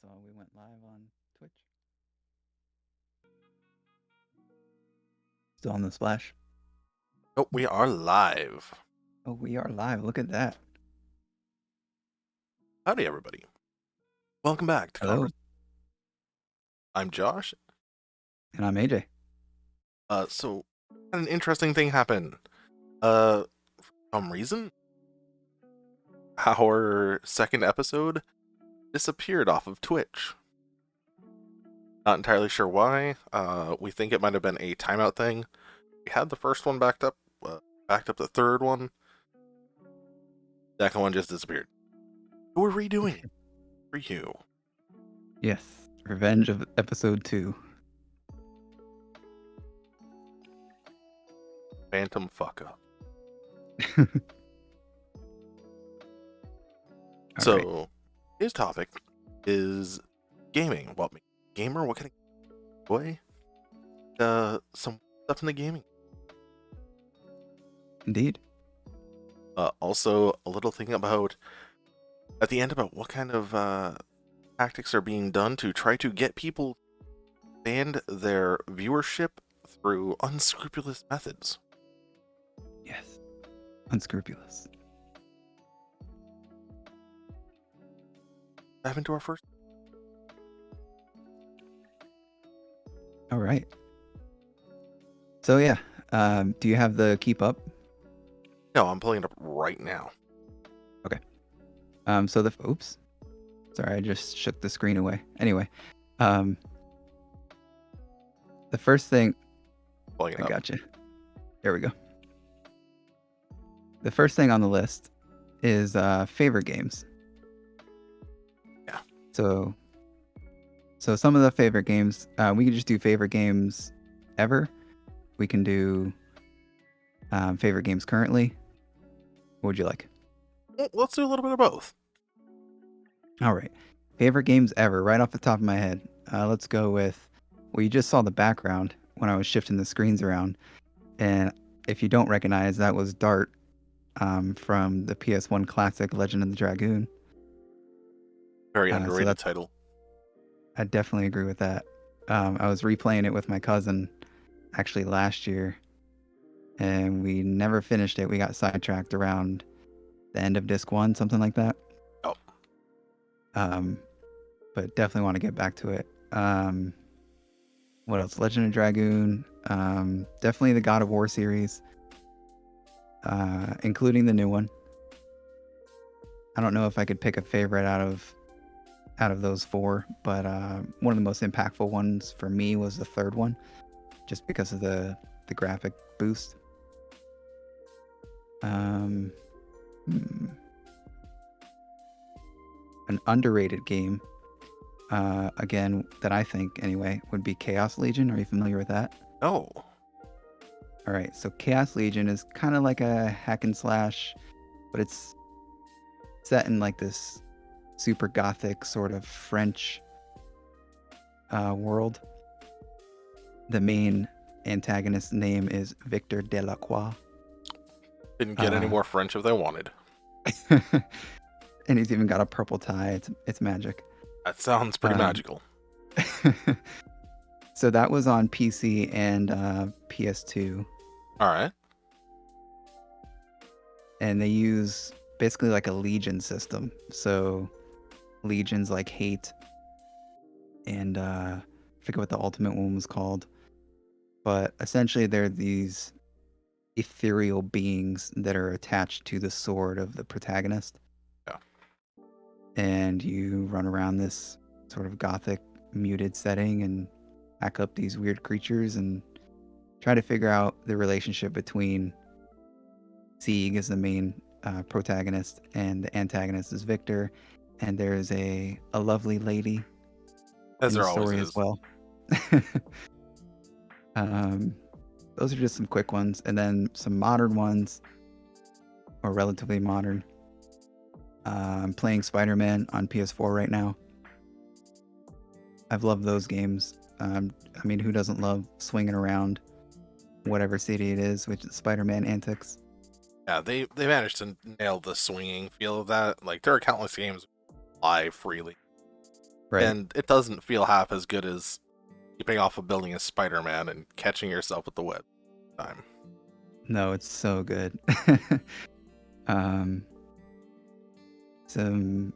saw we went live on Twitch. Still on the splash. Oh, we are live. Oh, we are live. Look at that. Howdy, everybody. Welcome back to Hello. I'm Josh. And I'm AJ. So an interesting thing happened. For some reason, our second episode disappeared off of Twitch. Not entirely sure why. We think it might have been a timeout thing. We had the first one backed up the third one. Second one just disappeared. We're redoing it for you. Yes. Revenge of episode 2. Phantom fuck up. So, his topic is gaming. What makes a gamer? What kind of boy? Some stuff in the gaming. Indeed. Also, a little thing about at the end about what kind of tactics are being done to try to get people to expand their viewership through unscrupulous methods. Yes. Unscrupulous. Dive into our first. All right. So yeah, do you have the keep up? No, I'm pulling it up right now. Okay. So the oops. Sorry, I just shook the screen away. Anyway, the first thing Pulling it I up. got you. There we go. The first thing on the list is favorite games. Yeah. So some of the favorite games, we can just do favorite games ever. We can do favorite games currently. What would you like? Let's do a little bit of both. All right. Favorite games ever, right off the top of my head. Let's go with, well, you just saw the background when I was shifting the screens around. And if you don't recognize, that was Dart from the PS1 classic Legend of the Dragoon. Very So underrated title. I definitely agree with that. I was replaying it with my cousin actually last year, and we never finished it. We got sidetracked around the end of disc 1, something like that. Oh. But definitely want to get back to it. What else? Legend of Dragoon. Definitely the God of War series, including the new one. I don't know if I could pick a favorite out of those 4, but one of the most impactful ones for me was the third one, just because of the graphic boost. An underrated game, again, that I think anyway, would be Chaos Legion. Are you familiar with that? No. All right, so Chaos Legion is kind of like a hack and slash, but it's set in like this super gothic sort of French world. The main antagonist's name is Victor Delacroix. Didn't get any more French if they wanted. And he's even got a purple tie. It's magic. That sounds pretty magical. So that was on PC and PS2. All right. And they use basically like a legion system. So legions like hate, and I forget what the ultimate one was called. But essentially they're these ethereal beings that are attached to the sword of the protagonist. Yeah. And you run around this sort of gothic muted setting and hack up these weird creatures and try to figure out the relationship between Sieg as the main protagonist and the antagonist is Victor, and there's a lovely lady As in the there always story is. as well. Those are just some quick ones, and then some modern ones, or relatively modern. I'm playing Spider-Man on PS4 right now. I've loved those games. I mean, who doesn't love swinging around whatever city it is with Spider-Man antics? Yeah, they managed to nail the swinging feel of that. Like, there are countless games that fly freely. Right. and it doesn't feel half as good as leaping off a building as Spider-Man and catching yourself with the web time. No, it's so good. um, some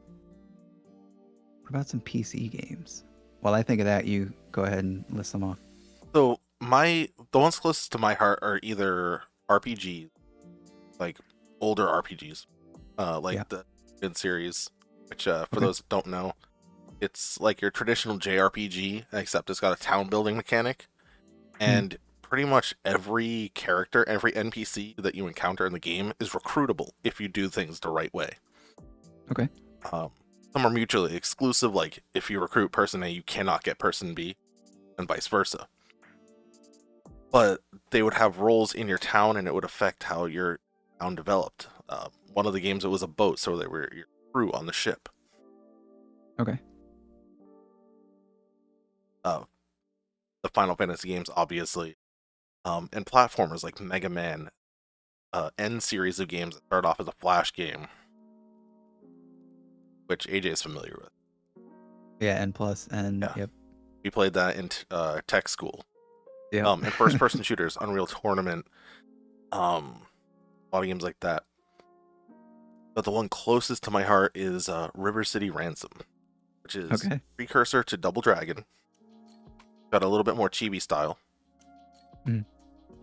what about some PC games? While I think of that, you go ahead and list them off. So the ones closest to my heart are either RPGs, like older RPGs, like Yeah. the Mid series, which for Okay. those that don't know, it's like your traditional JRPG, except it's got a town building mechanic, Hmm. and pretty much every character, every NPC that you encounter in the game is recruitable if you do things the right way. Okay. Um, some are mutually exclusive, like if you recruit person A, you cannot get person B, and vice versa. But they would have roles in your town, and it would affect how your town developed. One of the games, it was a boat, so they were your crew on the ship. Okay. Uh, the Final Fantasy games, obviously, and platformers like Mega Man, N series of games that start off as a Flash game, which AJ is familiar with. Yeah. N plus and Yeah, yep. we played that in tech school. Yep. And first-person shooters, Unreal Tournament, a lot of games like that. But the one closest to my heart is River City Ransom, which is Okay. precursor to Double Dragon. Got a little bit more chibi style. Mm.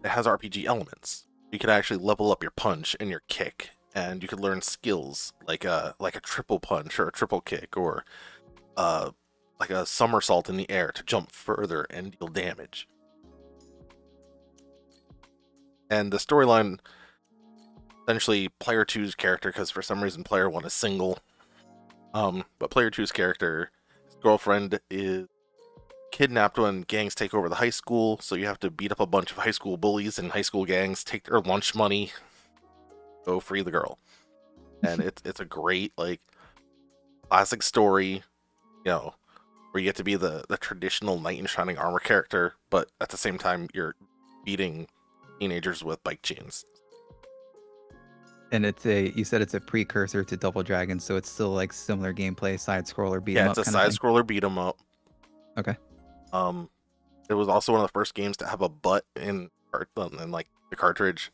It has RPG elements. You could actually level up your punch and your kick, and you could learn skills like a triple punch or a triple kick, or uh, like a somersault in the air to jump further and deal damage. And the storyline, essentially, player two's character, because for some reason player one is single. But player two's character, his girlfriend is kidnapped when gangs take over the high school, so you have to beat up a bunch of high school bullies and high school gangs, take their lunch money, go free the girl. And it's a great, like, classic story, you know, where you get to be the traditional knight in shining armor character, but at the same time you're beating teenagers with bike chains. And you said it's a precursor to Double Dragon, so it's still like similar gameplay, side scroller, beat Yeah, 'em it's up a kind of side thing. scroller beat 'em up. Okay. Um, it was also one of the first games to have a butt in like the cartridge,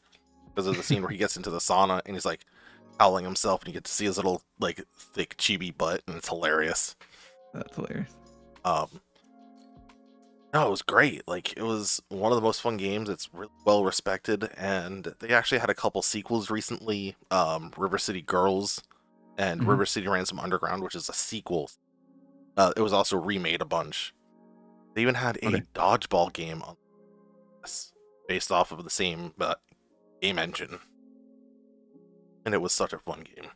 because of the scene where he gets into the sauna and he's like howling himself, and you get to see his little like thick chibi butt, and it's hilarious. That's hilarious. Um, no, it was great. Like, it was one of the most fun games. It's really well respected, and they actually had a couple sequels recently. River City Girls and Hmm. River City Ransom Underground, which is a sequel. It was also remade a bunch. They even had a Okay. dodgeball game on this, based off of the same game engine, and it was such a fun game.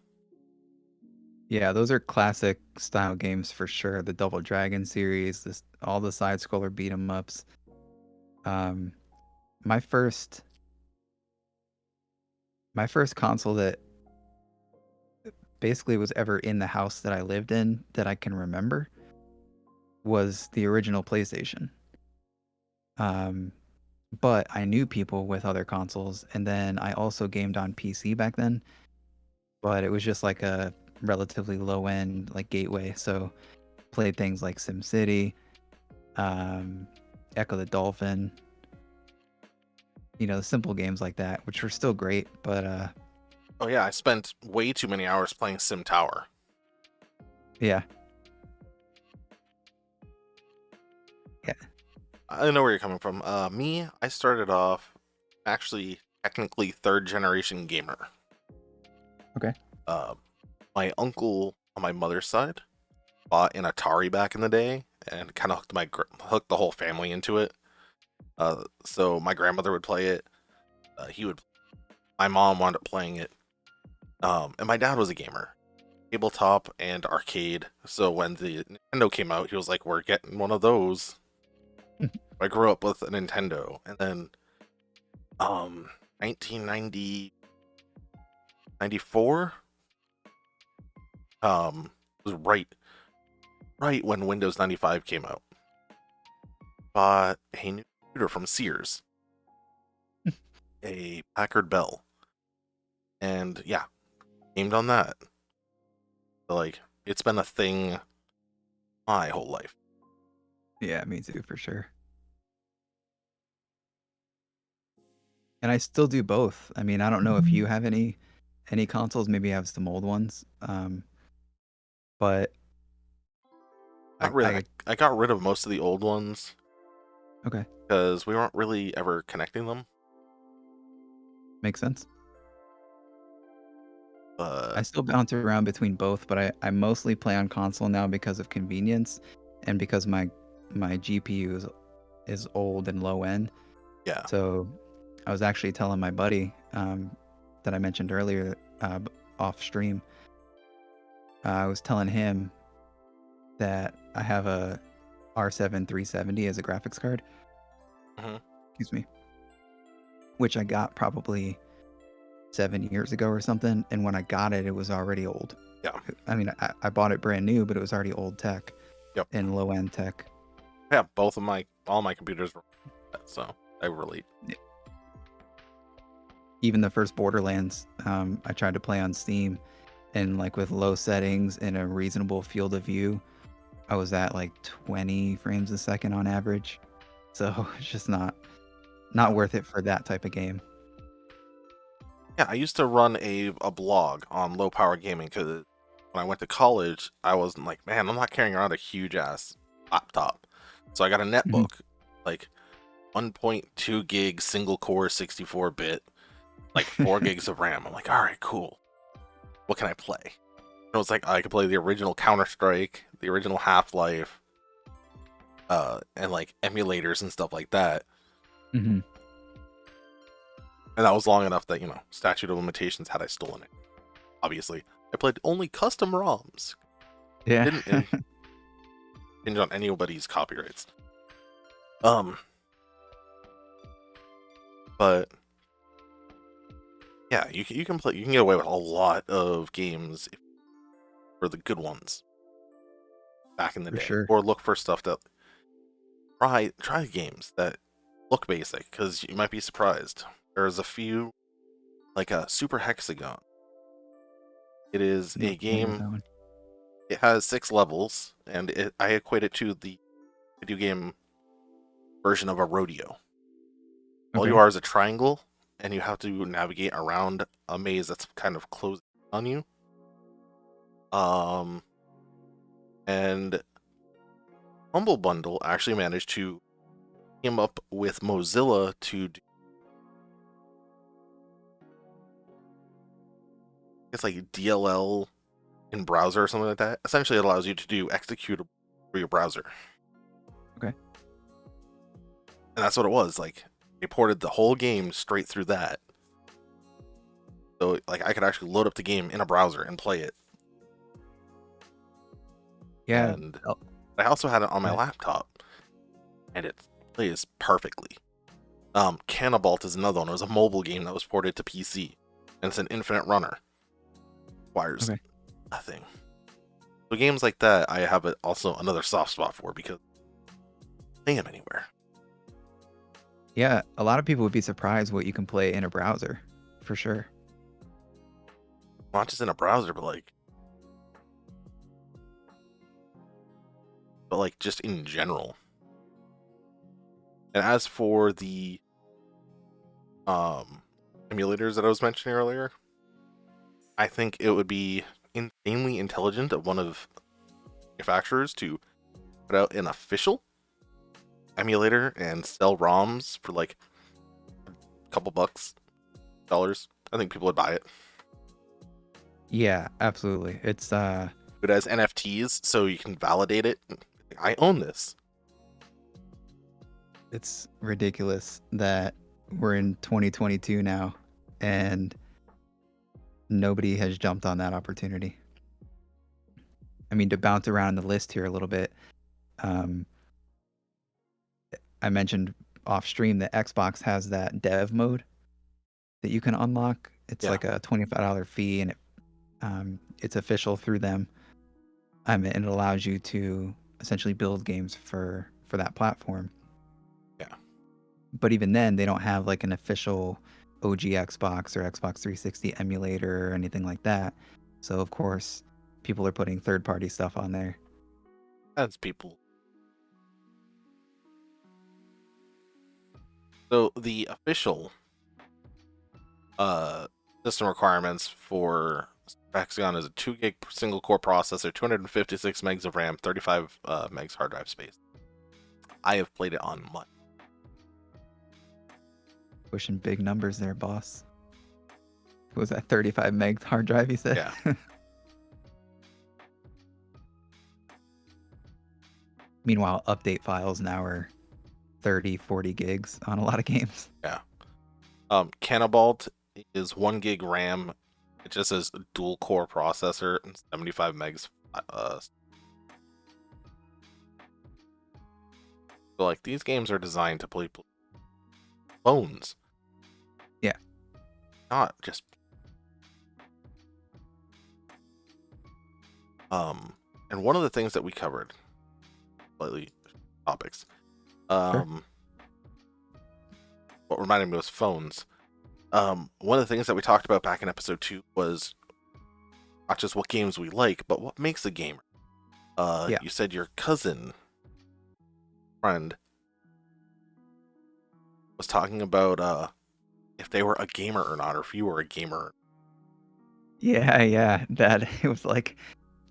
Yeah, those are classic style games for sure. The Double Dragon series, all the side scroller beat 'em ups. Um, my first my first console that basically was ever in the house that I lived in that I can remember was the original PlayStation. Um, but I knew people with other consoles, and then I also gamed on PC back then, but it was just like a relatively low end like gateway. So played things like SimCity, um, Echo the Dolphin, simple games like that, which were still great. But Oh yeah, I spent way too many hours playing Sim Tower. yeah, yeah, I know where you're coming from. I started off actually technically third generation gamer. okay, Uh, my uncle on my mother's side bought an Atari back in the day and kind of hooked the whole family into it. So my grandmother would play it. He would. My mom wound up playing it. And my dad was a gamer, tabletop and arcade. So when the Nintendo came out, he was like, "We're getting one of those." I grew up with a Nintendo, and then 1990 94 was right when Windows 95 came out. Bought a new computer from Sears, a Packard Bell, and yeah, gamed on that. So, like, it's been a thing my whole life. Yeah, me too, for sure. And I still do both. I mean, I don't know if you have any consoles, maybe you have some old ones, but Not I really. I I got rid of most of the old ones okay, because we weren't really ever connecting them. makes sense. I But still bounce around between both, but I mostly play on console now because of convenience and because my GPU is old and low end. yeah. So I was actually telling my buddy that I mentioned earlier off stream. I was telling him that I have a R7 370 as a graphics card. Hmm. Excuse me, which I got probably 7 years ago or something. And when I got it, it was already old. Yeah. I mean, I bought it brand new, but it was already old tech Yep. and low end tech. Yeah. Both of all my computers were like that, so I relate. Even the first Borderlands, I tried to play on Steam, and like with low settings and a reasonable field of view, I was at like 20 frames a second on average. So it's just not Yeah. worth it for that type of game. Yeah. I used to run a blog on low power gaming because when I went to college, I was like, man, I'm not carrying around a huge ass laptop, so I got a Mhm. netbook, like 1.2 gig single core 64-bit, like 4 gigs of RAM. I'm like, all right, cool. What can I play? It was like I could play the original Counter Strike, the original Half Life, and like emulators and stuff like that. Mhm. And that was long enough that statute of limitations had I stolen it. Obviously, I played only custom ROMs. Yeah. Didn't infringe on anybody's copyrights. Um, but yeah, you can play. You can get away with a lot of games for the good ones back in the For day, sure. or look for stuff that try games that look basic because you might be surprised. There's a few like a Super Hexagon. It is a Not familiar with game. that one. It has 6 levels, and I equate it to the video game version of a rodeo. All you Okay. are is a triangle, and you have to navigate around a maze that's kind of closed on you. Um, and Humble Bundle actually managed to team up with Mozilla to do, it's like DLL in browser or something like that. Essentially, it allows you to do executable for your browser, Okay. and that's what it was. Like they ported the whole game straight through that, so like I could actually load up the game in a browser and play it. Yeah. And Oh, I also had it on my but laptop, and it plays perfectly. Cannibalt is another one. It was a mobile game that was ported to PC, and it's an infinite runner. Requires okay. nothing. So games like that, I have also another soft spot for because play them anywhere. Yeah, a lot of people would be surprised what you can play in a browser, for sure. Not just in a browser, but like just in general. And as for the um emulators that I was mentioning earlier, I think it would be insanely intelligent of one of manufacturers to put out an official emulator and sell ROMs for like a couple bucks, dollars. I think people would buy it. Yeah, absolutely. It has NFTs, so you can validate it. I own this. It's ridiculous that we're in 2022 now and nobody has jumped on that opportunity. I mean, to bounce around the list here a little bit, um, I mentioned off stream that Xbox has that dev mode that you can unlock. It's Yeah, like a $25 fee, and it's official through them. And it allows you to essentially build games for that platform. yeah, But even then, they don't have like an official OG Xbox or Xbox 360 emulator or anything like that. So of course, people are putting third-party stuff on there. as people. So the official uh, system requirements for Hexagon is a 2 gig single core processor, 256 megs of RAM, 35 megs hard drive space. I have played it on much. Pushing big numbers there, boss. What was that 35 megs hard drive you said? Yeah. Meanwhile, update files now are 30, 40 gigs on a lot of games. Yeah. Cannibalt is 1 gig RAM. It just says dual core processor and 75 megs. So like these games are designed to play phones. Yeah. Not just and one of the things that we covered, slightly topics, Sure. what reminded me was phones. One of the things that we talked about back in episode 2 was not just what games we like, but what makes a gamer. Yeah. You said your cousin friend was talking about if they were a gamer or not, or if you were a gamer. Yeah. That it was like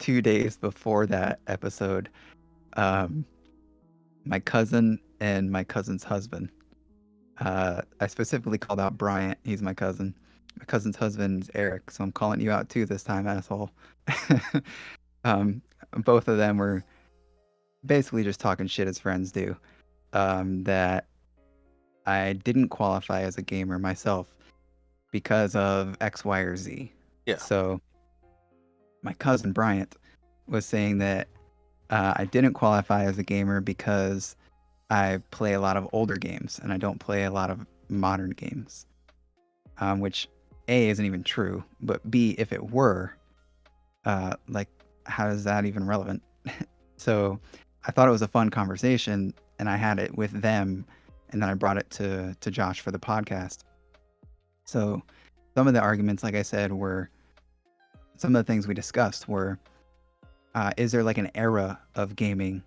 2 days before that episode. My cousin and my cousin's husband. I specifically called out Bryant. He's my cousin. My cousin's husband's Eric, so I'm calling you out too this time, asshole. um, both of them were basically just talking shit as friends do. That I didn't qualify as a gamer myself because of X, Y, or Z. Yeah. So my cousin Bryant was saying that I didn't qualify as a gamer because I play a lot of older games and I don't play a lot of modern games. Which A isn't even true, but B, if it were, like, how is that even relevant? So I thought it was a fun conversation and I had it with them and then I brought it to Josh for the podcast. So some of the arguments, like I said, were some of the things we discussed were is there like an era of gaming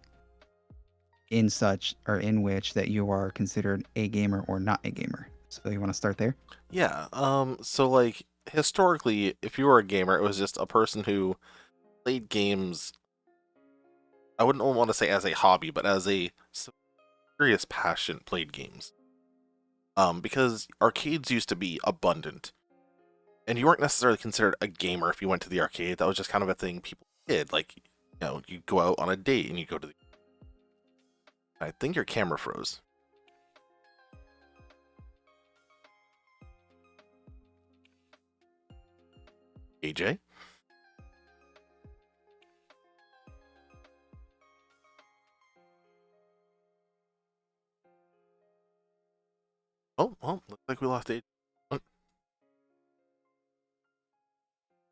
in such or in which that you are considered a gamer or not a gamer? So you want to start there? Yeah. So like historically, if you were a gamer, it was just a person who played games. I wouldn't want to say as a hobby, but as a serious passion, played games. Because arcades used to be abundant, and you weren't necessarily considered a gamer if you went to the arcade. That was just kind of a thing people did. Like, you go out on a date and you go to the. I think your camera froze. AJ? Oh, well, looks like we lost AJ.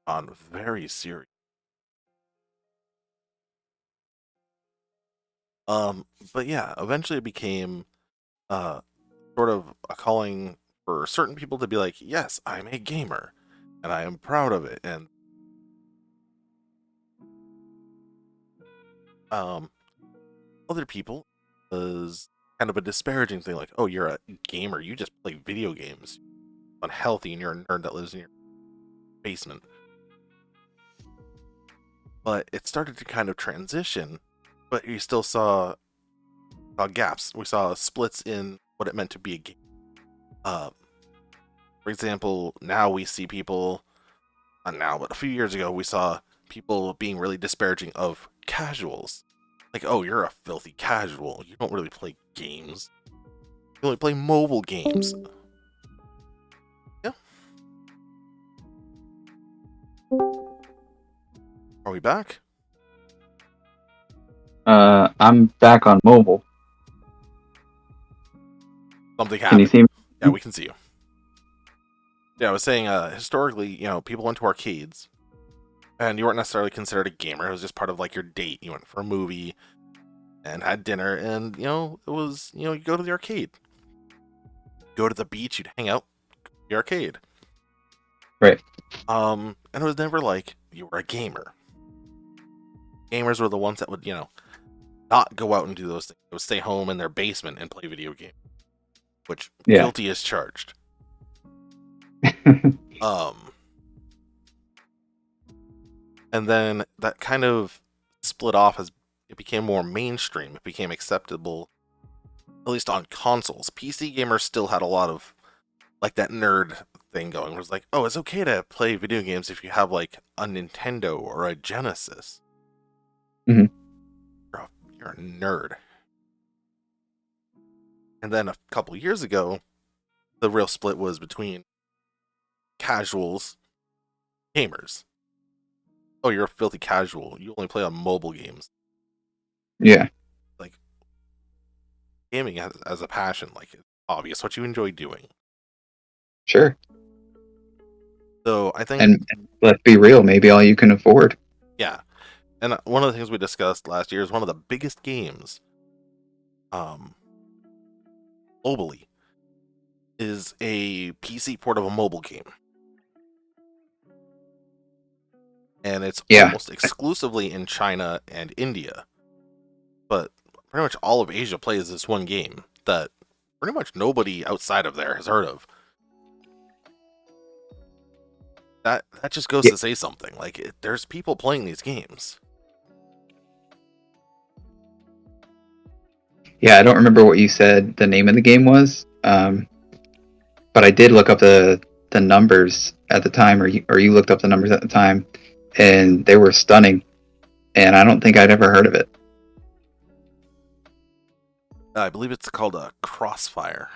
On very serious. But yeah, eventually it became uh sort of a calling for certain people to be like, yes, I'm a gamer, and I am proud of it. And um, other people is kind of a disparaging thing, like, oh, you're a gamer, you just play video games, unhealthy, and you're a nerd that lives in your basement. But it started to kind of transition, but you still saw gaps. We saw splits in what it meant to be a game. Uh, for example, now we see people, not now, but a few years ago, we saw people being really disparaging of casuals. Like, oh, you're a filthy casual. You don't really play games. You only play mobile games. Yeah. Are we back? I'm back on mobile. Something Can you happened. see me? Yeah, we can see you. Yeah, I was saying, historically, people went to arcades, and you weren't necessarily considered a gamer. It was just part of like your date. You went for a movie and had dinner, and it was you go to the arcade, go to the beach, you'd hang out, the arcade. Right. And it was never like you were a gamer. Gamers were the ones that would not go out and do those things. They would stay home in their basement and play video games, which Yeah. guilty as charged. And then that kind of split off as it became more mainstream. It became acceptable, at least on consoles. PC gamers still had a lot of like that nerd thing going. It was like, oh, it's okay to play video games if you have like a Nintendo or a Genesis. Mhm. You're a nerd. And then a couple years ago, the real split was between casuals, gamers. Oh, you're a filthy casual. You only play on mobile games. Yeah. Like, gaming as a passion, like, it's obvious what you enjoy doing. Sure. So I think, And let's be real, maybe all you can afford. yeah. And one of the things we discussed last year is one of the biggest games, globally, is a PC port of a mobile game. And it's Yeah. almost exclusively in China and India. But pretty much all of Asia plays this one game that pretty much nobody outside of there has heard of. That just goes Yeah. to say something. Like, there's people playing these games. Yeah, I don't remember what you said the name of the game was, but I did look up the numbers at the time, or you looked up the numbers at the time, and they were stunning. And I don't think I'd ever heard of it. I believe it's called a Crossfire.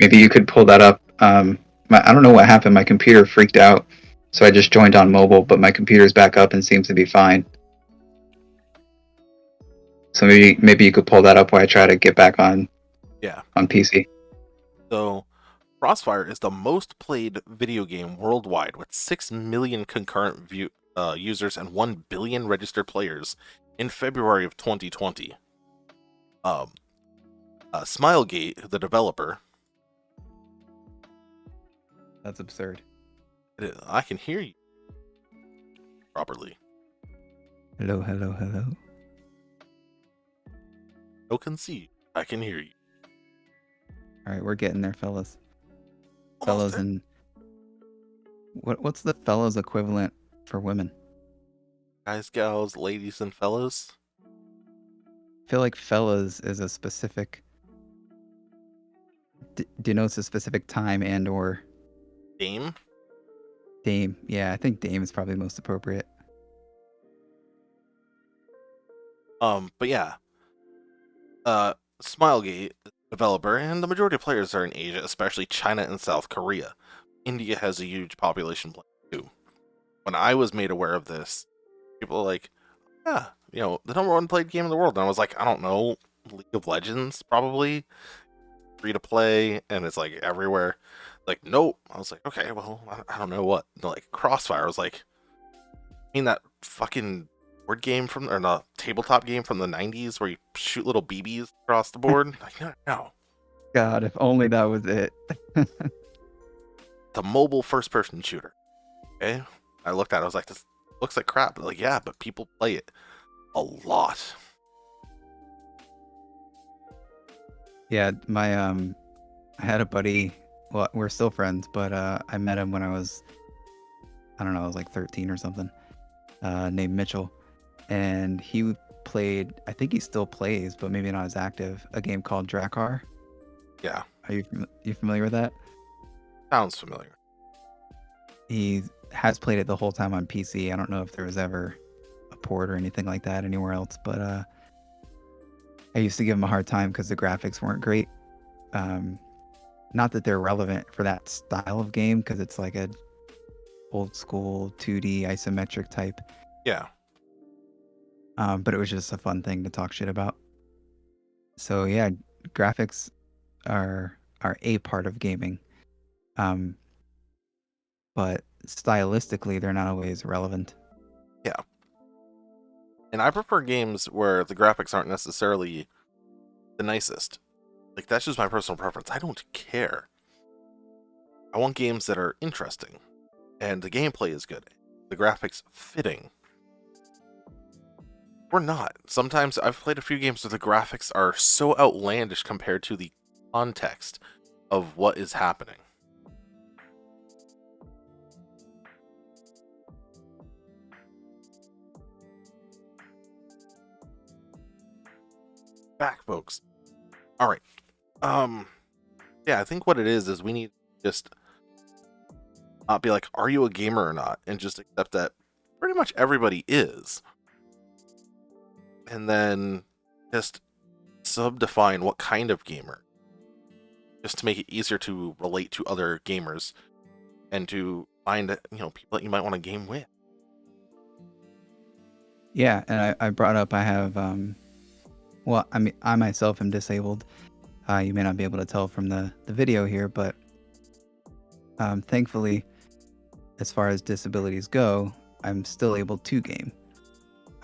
Maybe you could pull that up. I don't know what happened. My computer freaked out, so I just joined on mobile, but my computer's back up and seems to be fine. So maybe you could pull that up while I try to get back on PC. So Crossfire is the most played video game worldwide with 6 million concurrent users and 1 billion registered players in February of 2020. Smilegate, the developer. That's absurd. I can hear you properly. Hello, hello, hello. No can see. I can hear you. All right, we're getting there, fellas. Almost Fellas, there. and what's the fellas equivalent for women? Guys, gals, ladies, and fellas. I feel like fellas is a specific denotes a specific time and or Dame. dame. Yeah, I think dame is probably most appropriate. But yeah. Smilegate, developer, and the majority of players are in Asia, especially China and South Korea. India has a huge population too. When I was made aware of this, people were like, yeah, the number one played game in the world. And I was like, I don't know, League of Legends, probably. Free to play, and it's like everywhere. Like, nope. I was like, okay, well, I don't know what. Like, Crossfire was like, that fucking board game or the tabletop game from the 90s where you shoot little BBs across the board. Like, no. God, if only that was it. The mobile first person shooter. Okay? I looked at it, I was like, this looks like crap. But like, yeah, but people play it a lot. Yeah, I had a buddy, well, we're still friends, but I met him when I was, I don't know, I was like 13 or something, named Mitchell. And he played, I think he still plays, but maybe not as active, a game called Drakkar. Yeah. Are you familiar with that? Sounds familiar. He has played it the whole time on PC. I don't know if there was ever a port or anything like that anywhere else, but I used to give him a hard time because the graphics weren't great. Not that they're relevant for that style of game, because it's like a old school 2D isometric type. Yeah. But it was just a fun thing to talk shit about. So yeah, graphics are a part of gaming. But stylistically, they're not always relevant. Yeah. And I prefer games where the graphics aren't necessarily the nicest. Like, that's just my personal preference. I don't care. I want games that are interesting and the gameplay is good. the graphics fitting. Or not. Sometimes I've played a few games where the graphics are so outlandish compared to the context of what is happening. Back, folks. All right. Yeah, I think what it is we need to just not be like, are you a gamer or not? And just accept that pretty much everybody is. And then just subdefine what kind of gamer. Just to make it easier to relate to other gamers and to find, people that you might want to game with. Yeah, and I brought up I have well, I mean, I myself am disabled. You may not be able to tell from the video here, but thankfully, as far as disabilities go, I'm still able to game.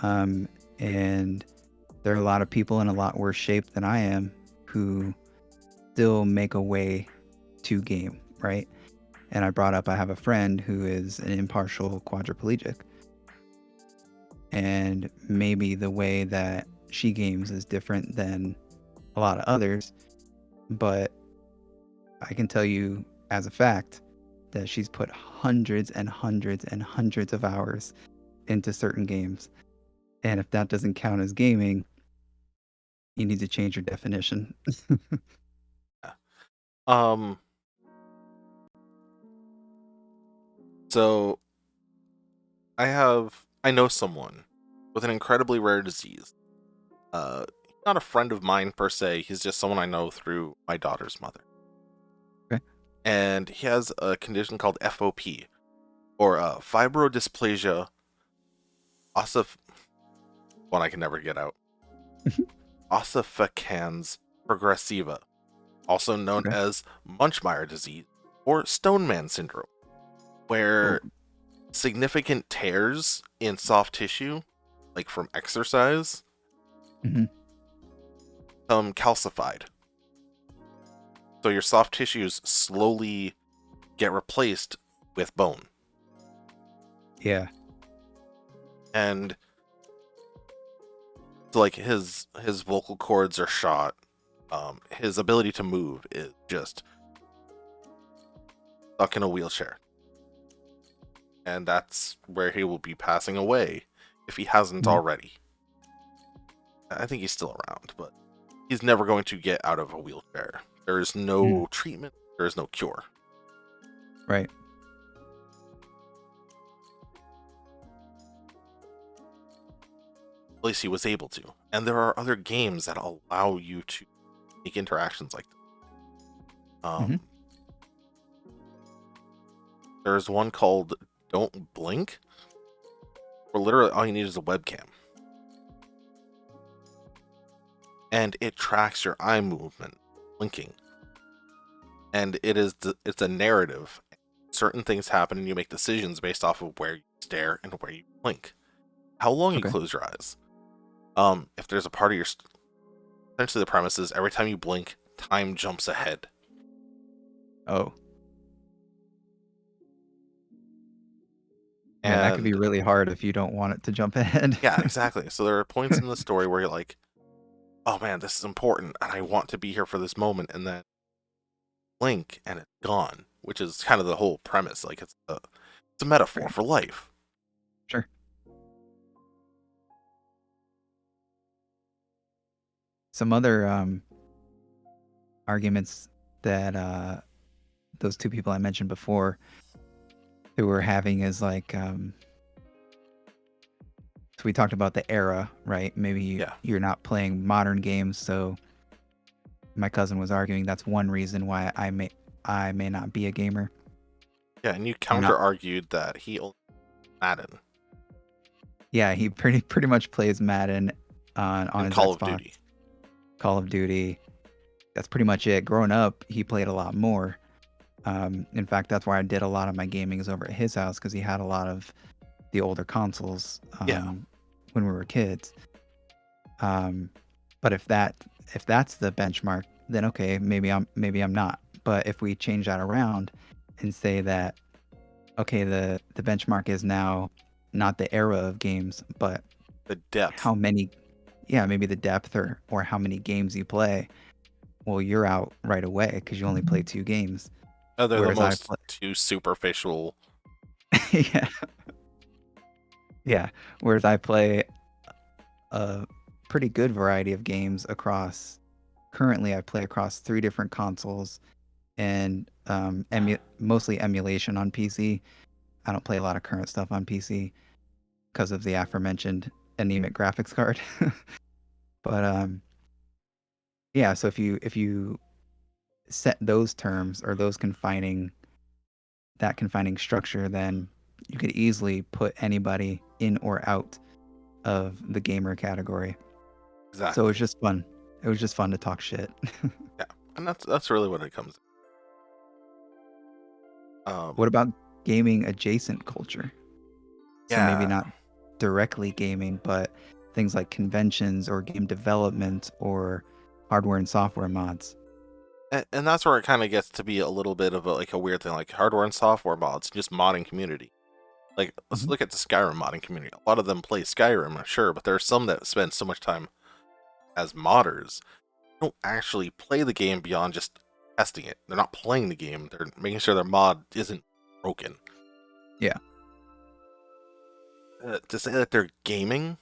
And there are a lot of people in a lot worse shape than I am who still make a way to game, right? And I brought up I have a friend who is an impartial quadriplegic. And maybe the way that she games is different than a lot of others, but I can tell you as a fact that she's put hundreds and hundreds and hundreds of hours into certain games. And if that doesn't count as gaming, you need to change your definition. So I know someone with an incredibly rare disease. He's not a friend of mine per se. He's just someone I know through my daughter's mother. Okay. And he has a condition called FOP, or fibrodysplasia one I can never get out. Ossificans progressiva, also known Okay. as Munchmeyer disease or Stoneman syndrome, where significant tears in soft tissue, like from exercise, Mhm. become calcified. So your soft tissues slowly get replaced with bone. Yeah. And so like his vocal cords are shot. His ability to move is just stuck in a wheelchair. And that's where he will be passing away if he hasn't Mhm. already. I think he's still around, but he's never going to get out of a wheelchair. There is no treatment, there is no cure. Right. At least he was able to. And there are other games that allow you to make interactions like that. There's one called Don't Blink, where literally all you need is a webcam. And it tracks your eye movement, blinking. And it's a narrative. Certain things happen and you make decisions based off of where you stare and where you blink. How long you Okay. close your eyes. If there's a part of your... Essentially the premise is every time you blink, time jumps ahead. Oh. Yeah, that could be And really hard if you don't want it to jump ahead. yeah, exactly. So there are points in the story where you're like, oh man, this is important and I want to be here for this moment, and then blink and it's gone, which is kind of the whole premise. Like it's a metaphor Right. for life. Sure. Some other arguments that those two people I mentioned before who were having is like so we talked about the era, right? Maybe Yeah. you're not playing modern games, so my cousin was arguing that's one reason why I may not be a gamer. Yeah, and you I'm counter not. argued that he only Madden Yeah, he pretty much plays Madden on and his Call of Xbox. Duty. Call of Duty. That's pretty much it. Growing up, he played a lot more. In fact, that's why I did a lot of my gaming is over at his house because he had a lot of the older consoles Yeah. when we were kids. But if that's the benchmark, then okay, maybe I'm not. But if we change that around and say that okay, the benchmark is now not the era of games, but The depth. how many, yeah, maybe the depth or how many games you play. Well, you're out right away because you only play 2 games. They're the Whereas I most play, too superficial. yeah, yeah. Whereas I play a pretty good variety of games across. Currently, I play across 3 different consoles and mostly emulation on PC. I don't play a lot of current stuff on PC because of the aforementioned anemic graphics card. But yeah, so if you set those terms or those confining that confining structure, then you could easily put anybody in or out of the gamer category. So it was Exactly. just fun. It was just fun to talk shit. Yeah, and that's really what it comes. What about gaming adjacent culture? So maybe Yeah, not directly gaming, but things like conventions or game development or hardware and software mods. and that's where it kind of gets to be a little bit of a weird thing, like hardware and software mods, just modding community. Like, let's Hmm. look at the Skyrim modding community. A lot of them play Skyrim, sure, but there are some that spend so much time as modders, they don't actually play the game beyond just testing it. They're not playing the game, they're making sure their mod isn't broken. Yeah. To say that they're gaming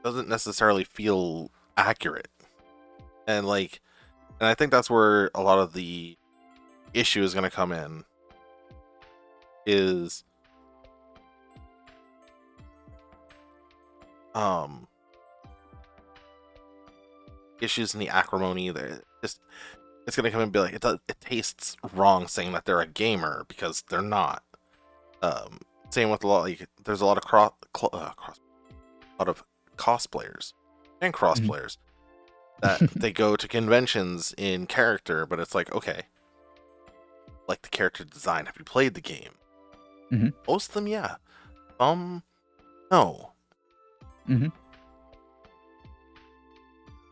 doesn't necessarily feel accurate. And I think that's where a lot of the issue is going to come in, is um issues in the acrimony. That just, it's going to come in and be like, it tastes wrong saying that they're a gamer because they're not. Same with a lot, like there's a lot of a lot of cosplayers and cross Hmm. players that they go to conventions in character, but it's like, okay, like the character design. Have you played the game? Hmm. Most of them, yeah. No. Hmm.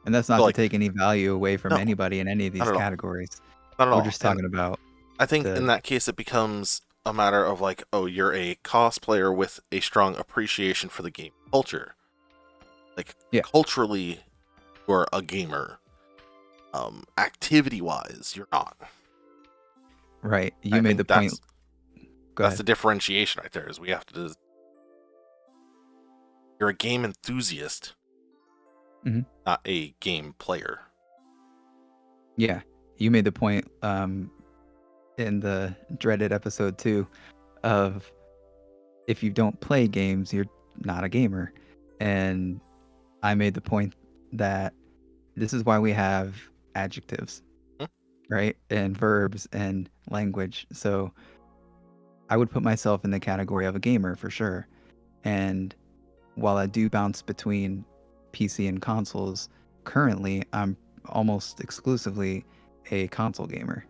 And that's So not to like, take any value away from no, anybody in any of not these at all, categories. not at We're all. just And talking about I think in the, that case, it becomes a matter of like, oh, you're a cosplayer with a strong appreciation for the game culture. Like yeah, culturally, you're a gamer. Activity wise, you're not. right. You I made think the point. Go that's ahead. the differentiation right there. Is we have to. You're a game enthusiast, Hmm. not a game player. Yeah, you made the point in the dreaded episode 2 of if you don't play games, you're not a gamer. And I made the point that this is why we have adjectives, Hmm? right? And verbs and language. So I would put myself in the category of a gamer for sure. And while I do bounce between PC and consoles, currently I'm almost exclusively a console gamer.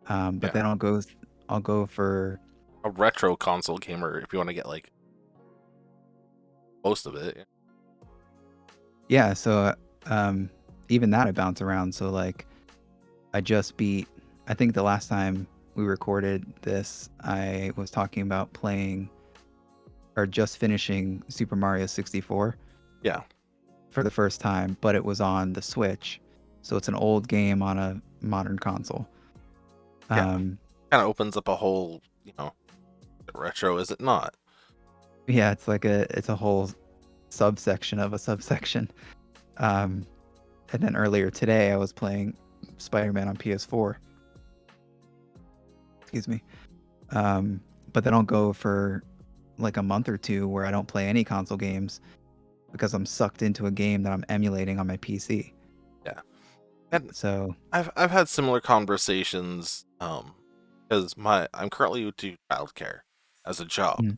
But Yeah, then I'll go for, a retro console gamer if you want to get like most of it. yeah. So even that I bounce around. So like I just beat. I think the last time we recorded this, I was talking about playing or just finishing Super Mario 64 Yeah, for the first time, but it was on the Switch. So it's an old game on a modern console. yeah. Um, Kind of opens up a whole, retro, is it not? yeah, it's a whole subsection of a subsection. Um, and then earlier today, I was playing Spider-Man on PS4. Excuse me. Um, but then I'll go for like a month or two where I don't play any console games because I'm sucked into a game that I'm emulating on my PC. Yeah, and So, I've had similar conversations, because I'm currently do childcare as a job, mm,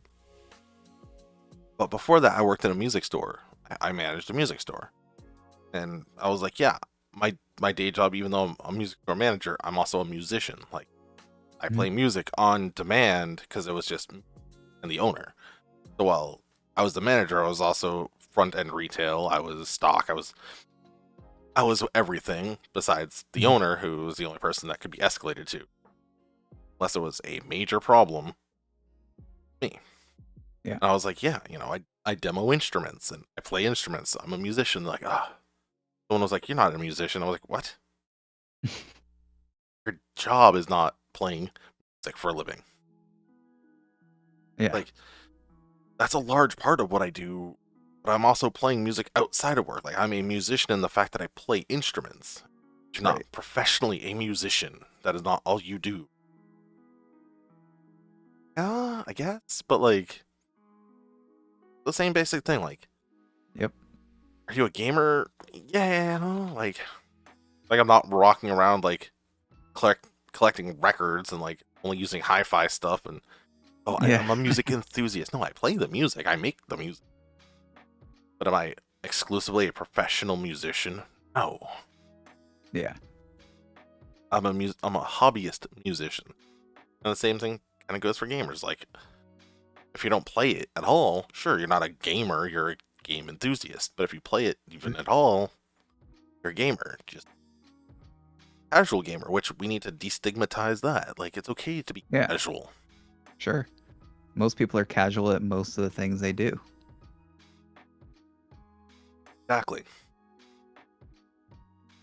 but before that I worked in a music store. I managed a music store, and I was like, yeah, my day job, even though I'm a music store manager, I'm also a musician. Like, I mm, play music on demand because it was just me and the owner. So while I was the manager, I was also front end retail. I was stock. I was everything besides the mm, owner, who was the only person that could be escalated to, unless it was a major problem. me. Yeah. And I was like, yeah, I demo instruments and I play instruments. I'm a musician. They're like, someone was like, you're not a musician. I was like, what? Your job is not playing music for a living. Yeah. Like, that's a large part of what I do, but I'm also playing music outside of work. Like, I'm a musician in the fact that I play instruments. You're not Right. professionally a musician. That is not all you do. Yeah, I guess, but like the same basic thing. Like, Yep. are you a gamer? Yeah, like I'm not rocking around like collecting records and like only using hi-fi stuff and Yeah. I'm a music enthusiast. No, I play the music. I make the music. But am I exclusively a professional musician? No. Yeah. I'm I'm a hobbyist musician. And the same thing kind of goes for gamers. Like, if you don't play it at all, sure, you're not a gamer, you're a game enthusiast. But if you play it even at all, you're a gamer. Just casual gamer, which we need to destigmatize that. Like, it's okay to be Yeah. casual. Sure. Most people are casual at most of the things they do. Exactly.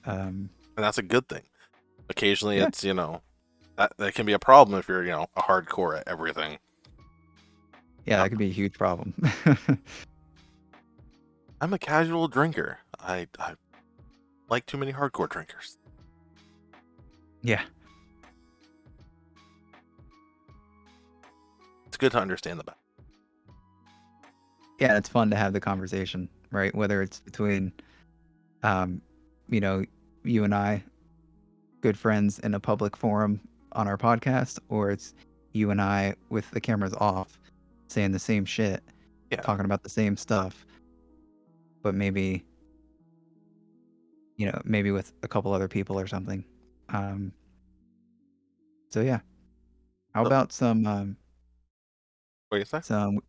Um, And that's a good thing. Occasionally yeah. it's, that can be a problem if you're, a hardcore at everything. Yeah, Uh, that could be a huge problem. I'm a casual drinker. I like too many hardcore drinkers. Yeah. It's good to understand the balance. Yeah, it's fun to have the conversation, right? Whether it's between, um, you know, you and I, good friends in a public forum on our podcast, or it's you and I with the cameras off, saying the same shit, Yeah. talking about the same stuff, but maybe, maybe with a couple other people or something. Um, so yeah, how So, about what do you say? some?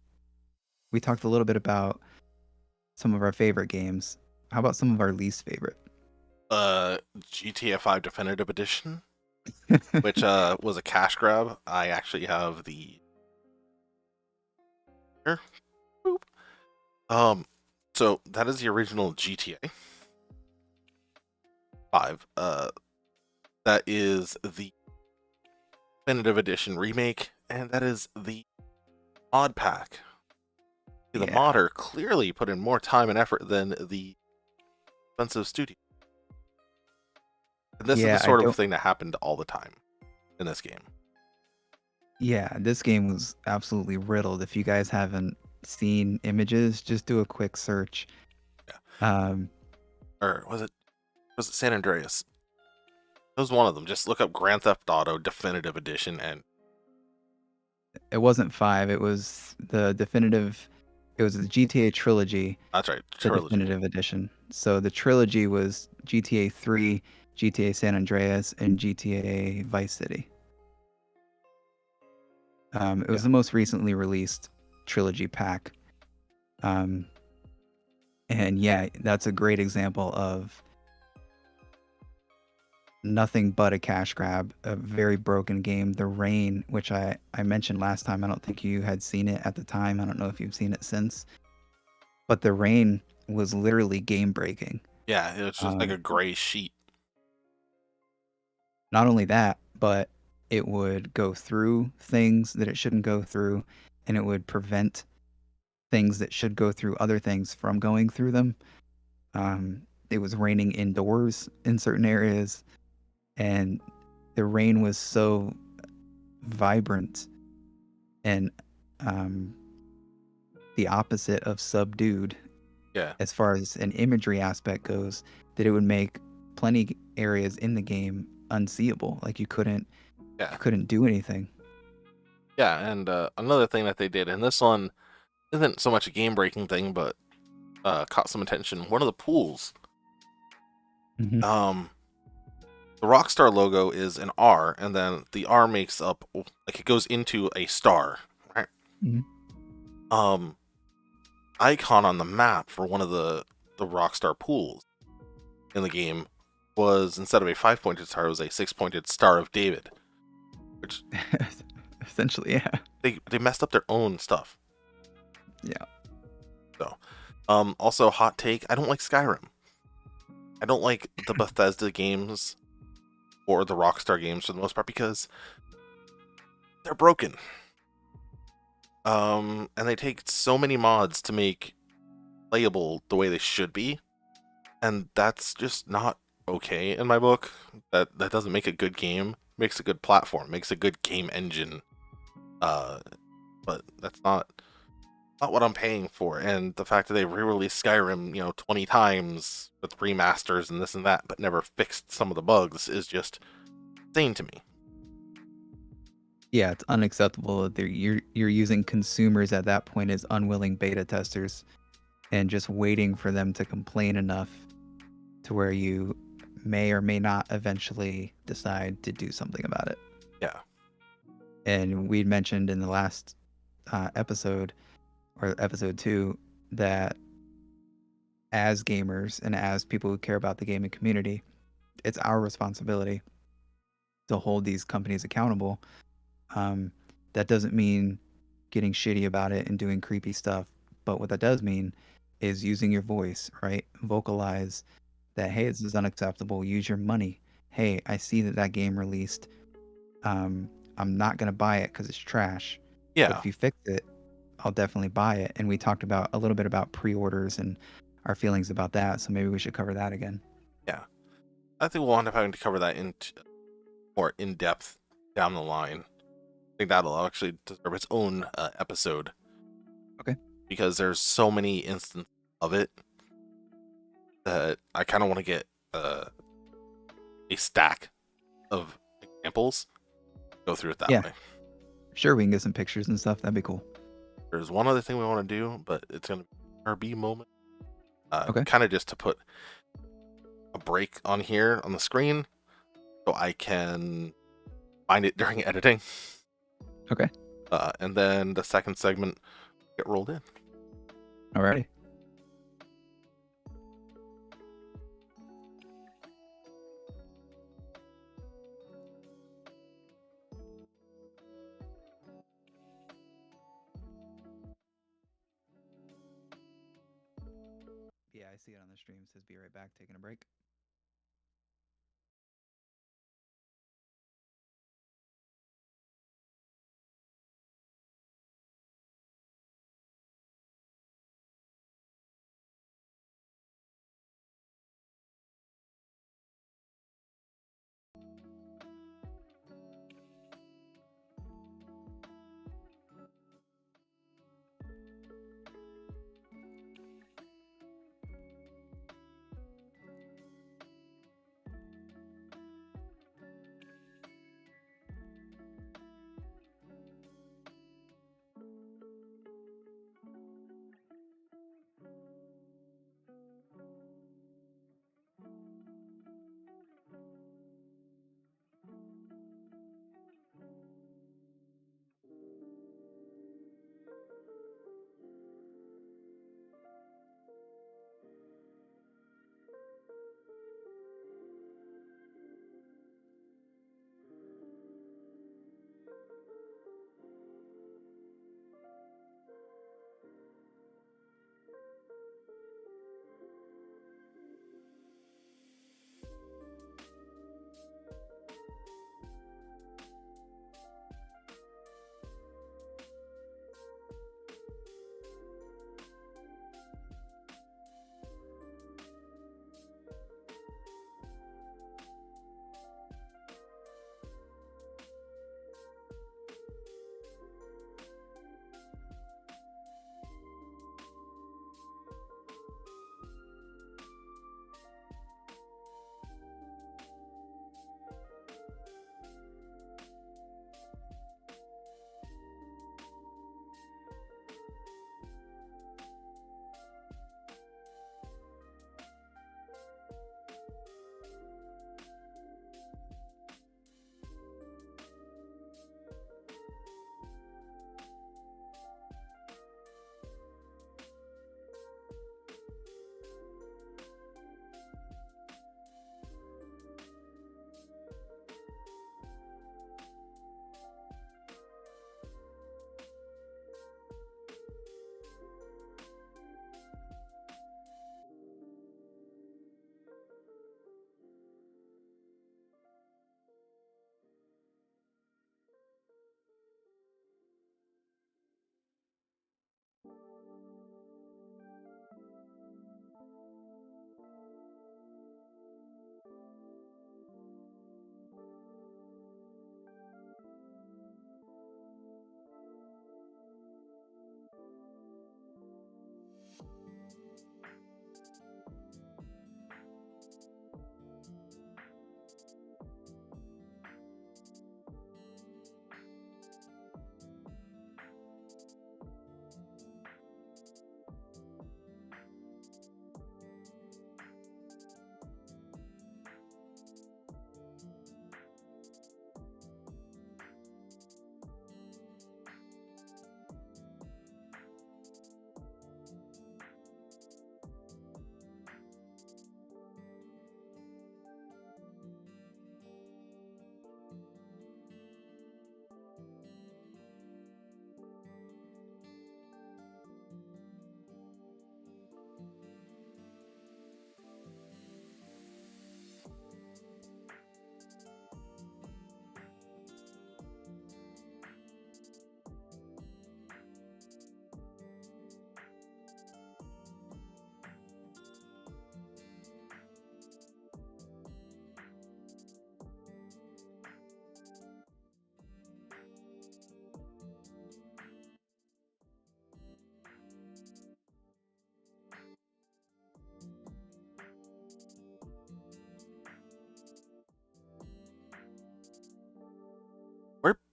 We talked a little bit about some of our favorite games. How about some of our least favorite? GTA 5 Definitive Edition, which was a cash grab. I actually have the here. Boop. So that is the original GTA 5. That is the Definitive Edition remake, and that is the mod pack. The Yeah. modder clearly put in more time and effort than the expensive studio. And this is the Yeah, I sort of don't. thing that happened all the time in this game. Yeah, this game was absolutely riddled. If you guys haven't seen images, just do a quick search. Yeah. Um, Or was it San Andreas? It was one of them. Just look up Grand Theft Auto Definitive Edition and it wasn't 5, it was the definitive. It was the GTA trilogy, that's right, the trilogy. definitive edition. So the trilogy was GTA 3, GTA San Andreas, and GTA Vice City. It was Yeah. the most recently released trilogy pack. Um, and yeah, that's a great example of nothing but a cash grab, a very broken game. The Rain, which I mentioned last time, I don't think you had seen it at the time. I don't know if you've seen it since, but The Rain was literally game breaking. Yeah, it was just like a gray sheet. Not only that, but it would go through things that it shouldn't go through, and it would prevent things that should go through other things from going through them. It was raining indoors in certain areas, and the rain was so vibrant and um, the opposite of subdued Yeah. as far as an imagery aspect goes, that it would make plenty areas in the game unseeable. Like you Yeah. couldn't do anything. Yeah, and another thing that they did, and this one isn't so much a game breaking thing, but caught some attention. One of the pools, Hmm. the Rockstar logo is an R, and then the R makes up like it goes into a star, right? Hmm. Icon on the map for one of the Rockstar pools in the game was, instead of a 5-pointed star, it was a 6-pointed Star of David, which Essentially, yeah. they messed up their own stuff. Yeah. So, also hot take: I don't like Skyrim. I don't like the Bethesda games or the Rockstar games for the most part because they're broken. And they take so many mods to make playable the way they should be, and that's just not okay in my book. That doesn't make a good game. Makes a good platform. Makes a good game engine. But that's not what I'm paying for. And the fact that they re-released Skyrim, 20 times with remasters and this and that, but never fixed some of the bugs is just insane to me. Yeah, it's unacceptable that you're using consumers at that point as unwilling beta testers and just waiting for them to complain enough to where you may or may not eventually decide to do something about it. Yeah. And we'd mentioned in the last episode, or episode 2, that as gamers and as people who care about the gaming community, it's our responsibility to hold these companies accountable. That doesn't mean getting shitty about it and doing creepy stuff, but what that does mean is using your voice, right? Vocalize that, hey, this is unacceptable. Use your money. Hey, I see that game released. I'm not gonna buy it because it's trash, but Yeah. if you fix it, I'll definitely buy it. And we talked about a little bit about pre-orders and our feelings about that, so maybe we should cover that again. Yeah. I think we'll end up having to cover that more in depth down the line. I think that'll actually deserve its own episode. Okay. Because there's so many instances of it that I kind of want to get a stack of examples. Go through it that Yeah, way. sure, we can get some pictures and stuff. That'd be cool. There's one other thing we want to do, but it's going to be an RB moment. Okay. Kind of just to put a break on here on the screen so I can find it during editing. Okay. And then the second segment get rolled in. Alrighty. Yeah, I see it on the stream. It says be right back, taking a break.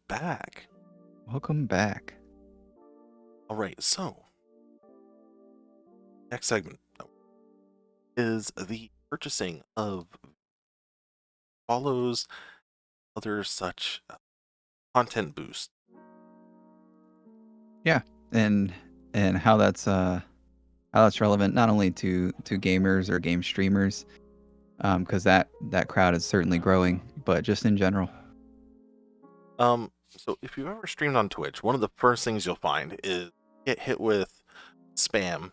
back. Welcome back. All right, so next segment is the purchasing of follows, other such content boost. Yeah, and how that's relevant not only to gamers or game streamers, because that crowd is certainly growing, but just in general. So if you've ever streamed on Twitch, one of the first things you'll find is get hit with spam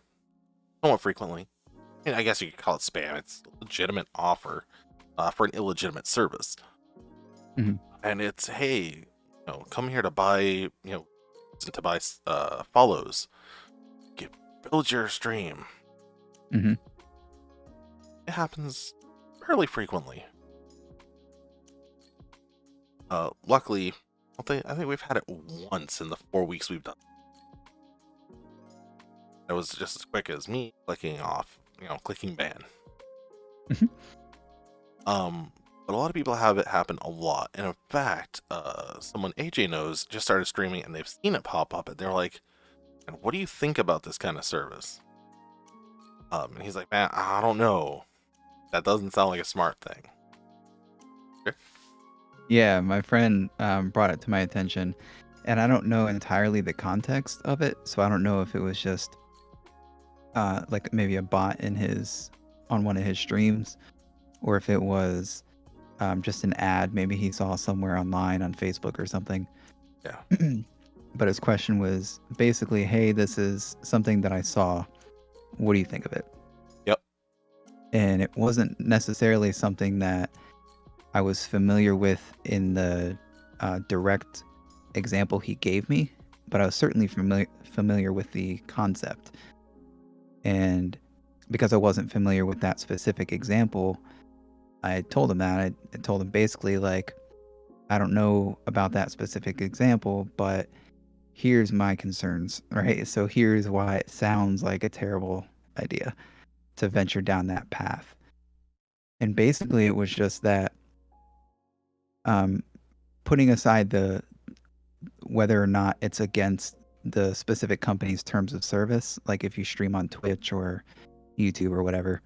somewhat frequently. I mean, I guess you could call it spam. It's a legitimate offer for an illegitimate service. Mhm. And it's, hey, come here to buy, to buy follows. Build your stream. Mm-hmm. It happens fairly frequently. Luckily, I think we've had it once in the 4 weeks we've done. It was just as quick as me clicking off, clicking ban. Mhm. But a lot of people have it happen a lot. And in fact, someone AJ knows just started streaming and they've seen it pop up and they're like, "And what do you think about this kind of service?" And he's like, "Man, I don't know. That doesn't sound like a smart thing." Yeah, my friend brought it to my attention, and I don't know entirely the context of it, so I don't know if it was just like maybe a bot on one of his streams, or if it was just an ad maybe he saw somewhere online on Facebook or something. Yeah. But his question was basically, "Hey, this is something that I saw. What do you think of it?" Yep. And it wasn't necessarily something that I was familiar with in the direct example he gave me, but I was certainly familiar with the concept. And because I wasn't familiar with that specific example, I told him that. I told him basically, like, I don't know about that specific example, but here's my concerns, right? So here's why it sounds like a terrible idea to venture down that path. And basically, it was just that um, putting aside the whether or not it's against the specific company's terms of service, like if you stream on Twitch or YouTube or whatever,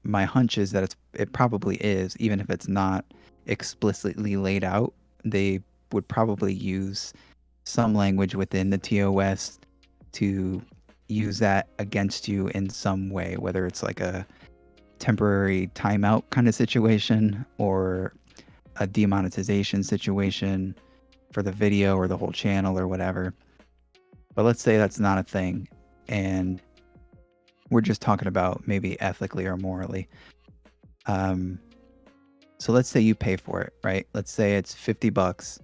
my hunch is that it probably is, even if it's not explicitly laid out. They would probably use some language within the TOS to use that against you in some way, whether it's like a temporary timeout kind of situation or a demonetization situation for the video or the whole channel or whatever. But let's say that's not a thing and we're just talking about maybe ethically or morally. So let's say you pay for it, right? Let's say it's $50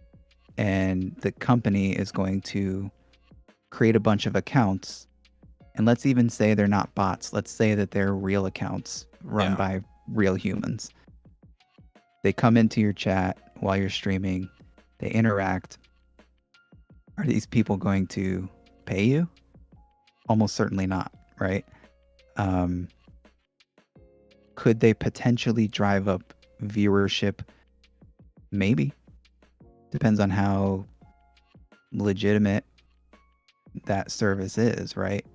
and the company is going to create a bunch of accounts. And let's even say they're not bots. Let's say that they're real accounts run Yeah. by real humans. They come into your chat while you're streaming, they interact. Are these people going to pay you? Almost certainly not, right? Um, could they potentially drive up viewership? Maybe. Depends on how legitimate that service is, right?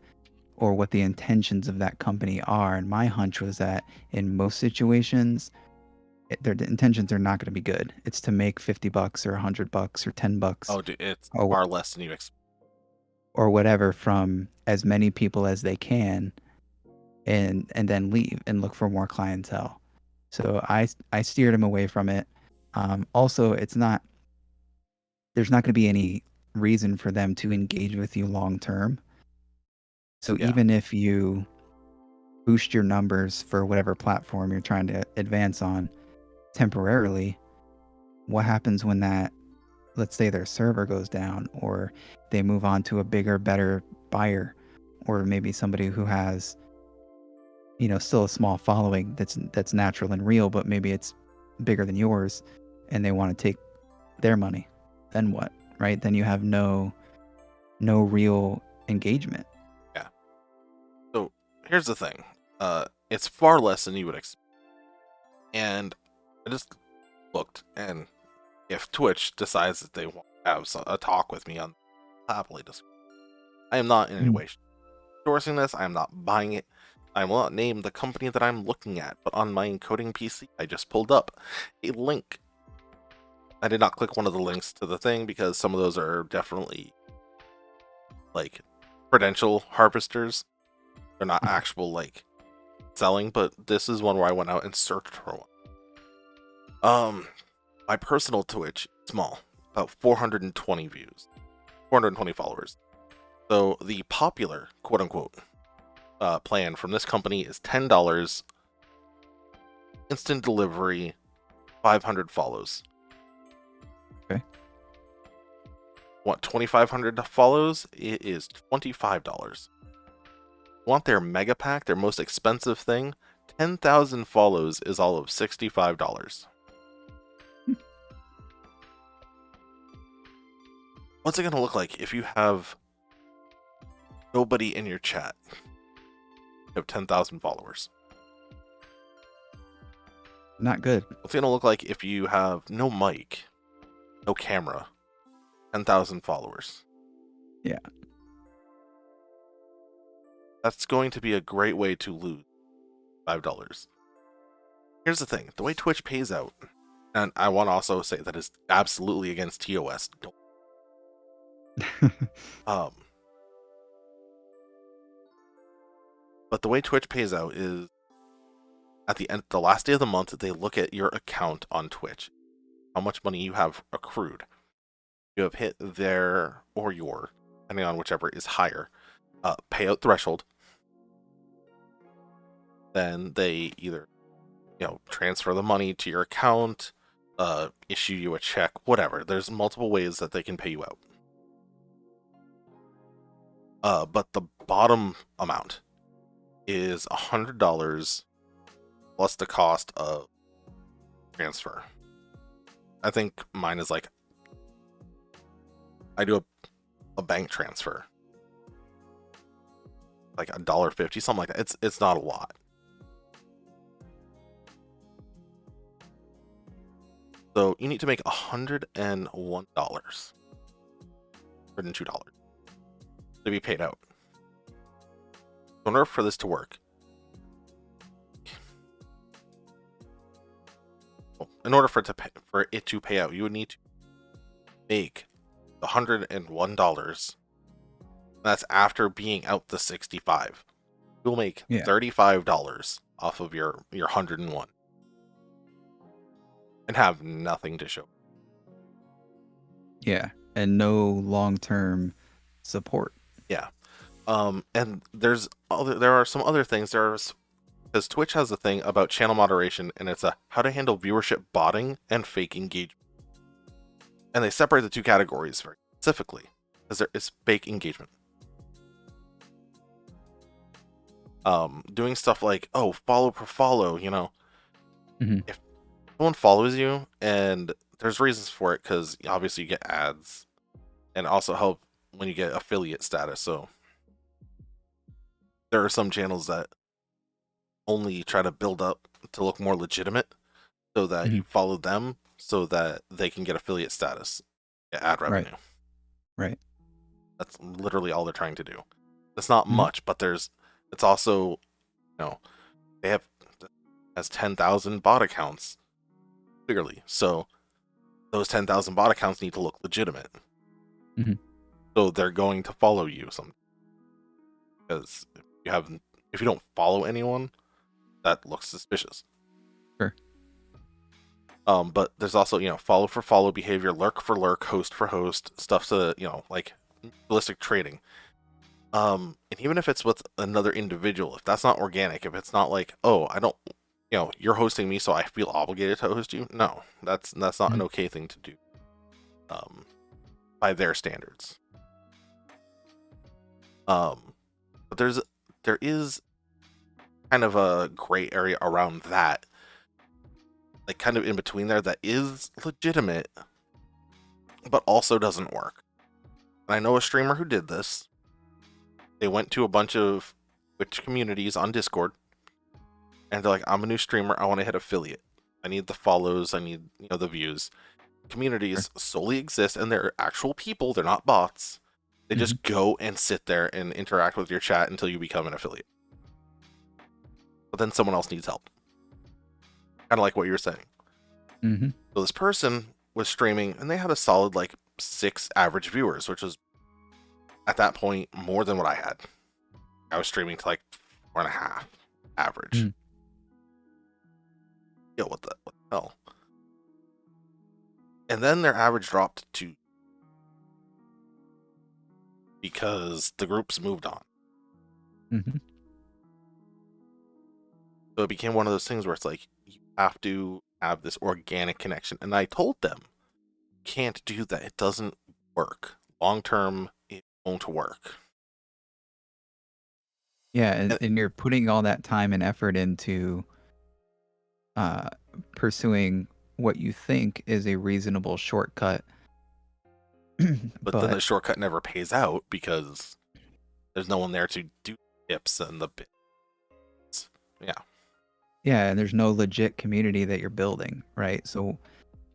Or what the intentions of that company are. And my hunch was that in most situations, their intentions are not going to be good. It's to make $50 or $100 or $10 Oh, dude, it's or far less than you expect. or whatever from as many people as they can, and then leave and look for more clientele. So I steered him away from it. Also, there's not going to be any reason for them to engage with you long term. So Yeah. even if you boost your numbers for whatever platform you're trying to advance on temporarily, what happens when that, let's say their server goes down or they move on to a bigger, better buyer, or maybe somebody who has, still a small following that's natural and real, but maybe it's bigger than yours and they want to take their money. Then what? Right? Then you have no real engagement. Yeah. So here's the thing. It's far less than you would expect. And I just looked, and if Twitch decides that they want to have a talk with me on happily discuss. I am not in any way endorsing this. I am not buying it. I will not name the company that I'm looking at, but on my encoding PC, I just pulled up a link. I did not click one of the links to the thing because some of those are definitely like credential harvesters. They're not actual like selling, but this is one where I went out and searched for one. My personal Twitch, small, about 420 views, 420 followers. So the popular, quote unquote, plan from this company is $10, instant delivery, 500 follows. Okay. Want 2,500 follows? It is $25. Want their mega pack, their most expensive thing? 10,000 follows is all of $65. What's it going to look like if you have nobody in your chat? You have 10,000 followers. Not good. What's it going to look like if you have no mic, no camera, 10,000 followers? Yeah. That's going to be a great way to lose $5. Here's the thing. The way Twitch pays out, and I want to also say that is absolutely against TOS. But the way Twitch pays out is at the last day of the month, they look at your account on Twitch, how much money you have accrued. You have hit their or your, depending on whichever is higher, payout threshold. Then they either, transfer the money to your account, issue you a check, whatever. There's multiple ways that they can pay you out. But the bottom amount is $100 plus the cost of transfer. I think mine is like, I do a bank transfer, like $1.50, something like that. It's not a lot. So you need to make $101, $102 to be paid out. So in order for this to work, in order for it to pay out, you would need to make $101. That's after being out the 65. You'll make $35 off of your 101 and have nothing to show. Yeah, and no long-term support. Yeah. And there are some other things. Because Twitch has a thing about channel moderation, and it's how to handle viewership botting and fake engagement. And they separate the two categories very specifically, because there is fake engagement. Doing stuff like, follow per follow, If someone follows you, and there's reasons for it, because obviously you get ads, and also help when you get affiliate status. So there are some channels that only try to build up to look more legitimate, so that you follow them, so that they can get affiliate status, get ad revenue. Right. That's literally all they're trying to do. It's not much, but it's also, they has 10,000 bot accounts, clearly. So those 10,000 bot accounts need to look legitimate. So they're going to follow you because if you don't follow anyone, that looks suspicious. Sure. But there's also, follow for follow behavior, lurk for lurk, host for host, stuff to, like realistic trading. And even if it's with another individual, if that's not organic, if it's not like, I don't, you're hosting me, so I feel obligated to host you. No, that's not an okay thing to do. By their standards. But there is kind of a gray area around that, like kind of in between there, that is legitimate, but also doesn't work. And I know a streamer who did this. They went to a bunch of Twitch communities on Discord, and they're like, I'm a new streamer, I want to hit affiliate. I need the follows, I need, the views. communities Sure. solely exist and they're actual people, they're not bots. They Mhm. just go and sit there and interact with your chat until you become an affiliate. But then someone else needs help. Kind of like what you were saying. Mhm. So this person was streaming and they had a solid like 6 average viewers, which was at that point more than what I had. I was streaming to like 4.5 average. Mm. Yo, what the hell? And then their average dropped to because the groups moved on. Mhm. So it became one of those things where it's like you have to have this organic connection. And I told them, can't do that. It doesn't work. Long term, it won't work. Yeah, And, and you're putting all that time and effort into uh, pursuing what you think is a reasonable shortcut, but then the but shortcut never pays out because there's no one there to do tips and the bits. Yeah. yeah, and there's no legit community that you're building, right? So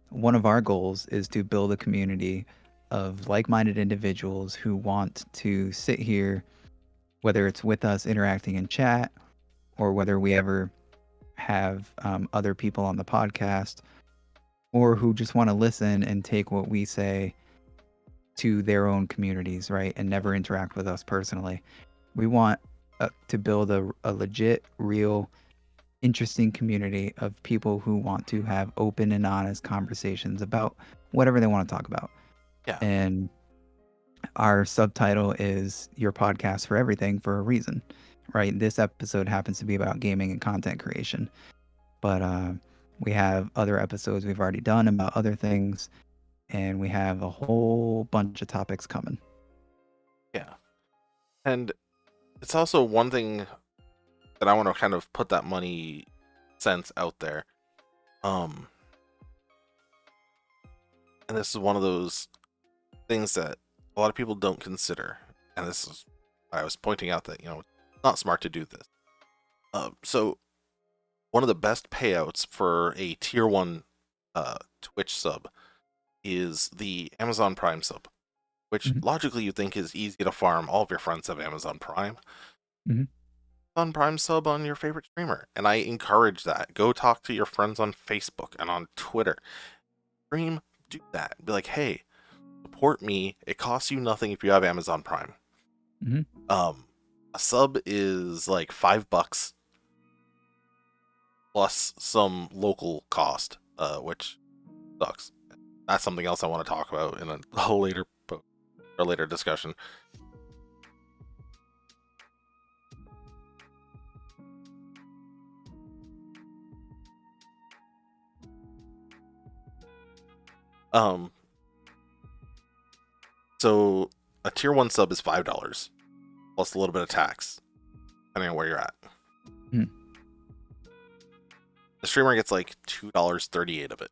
one of our goals is to build a community of like-minded individuals who want to sit here, whether it's with us interacting in chat or whether we ever have other people on the podcast, or who just want to listen and take what we say to their own communities, right? And never interact with us personally. We want to build a legit, real, interesting community of people who want to have open and honest conversations about whatever they want to talk about. Yeah. And our subtitle is Your Podcast for Everything for a reason, right? This episode happens to be about gaming and content creation, but we have other episodes we've already done about other things, and we have a whole bunch of topics coming. Yeah. And it's also one thing that I want to kind of put that money sense out there. And this is one of those things that a lot of people don't consider. And this is why I was pointing out that, it's not smart to do this. So one of the best payouts for a tier 1 Twitch sub is the Amazon Prime sub, which Mhm. logically you think is easy to farm. All of your friends have Amazon Prime. Mhm. On Prime sub on your favorite streamer. And I encourage that. Go talk to your friends on Facebook and on Twitter. Stream, do that. Be like, hey, support me. It costs you nothing if you have Amazon Prime. Mhm. A sub is like $5 plus some local cost, which sucks. That's something else I want to talk about in a later or later discussion. Um, so a tier 1 sub is $5 plus a little bit of tax, depending on where you're at. Mhm. The streamer gets like $2.38 of it.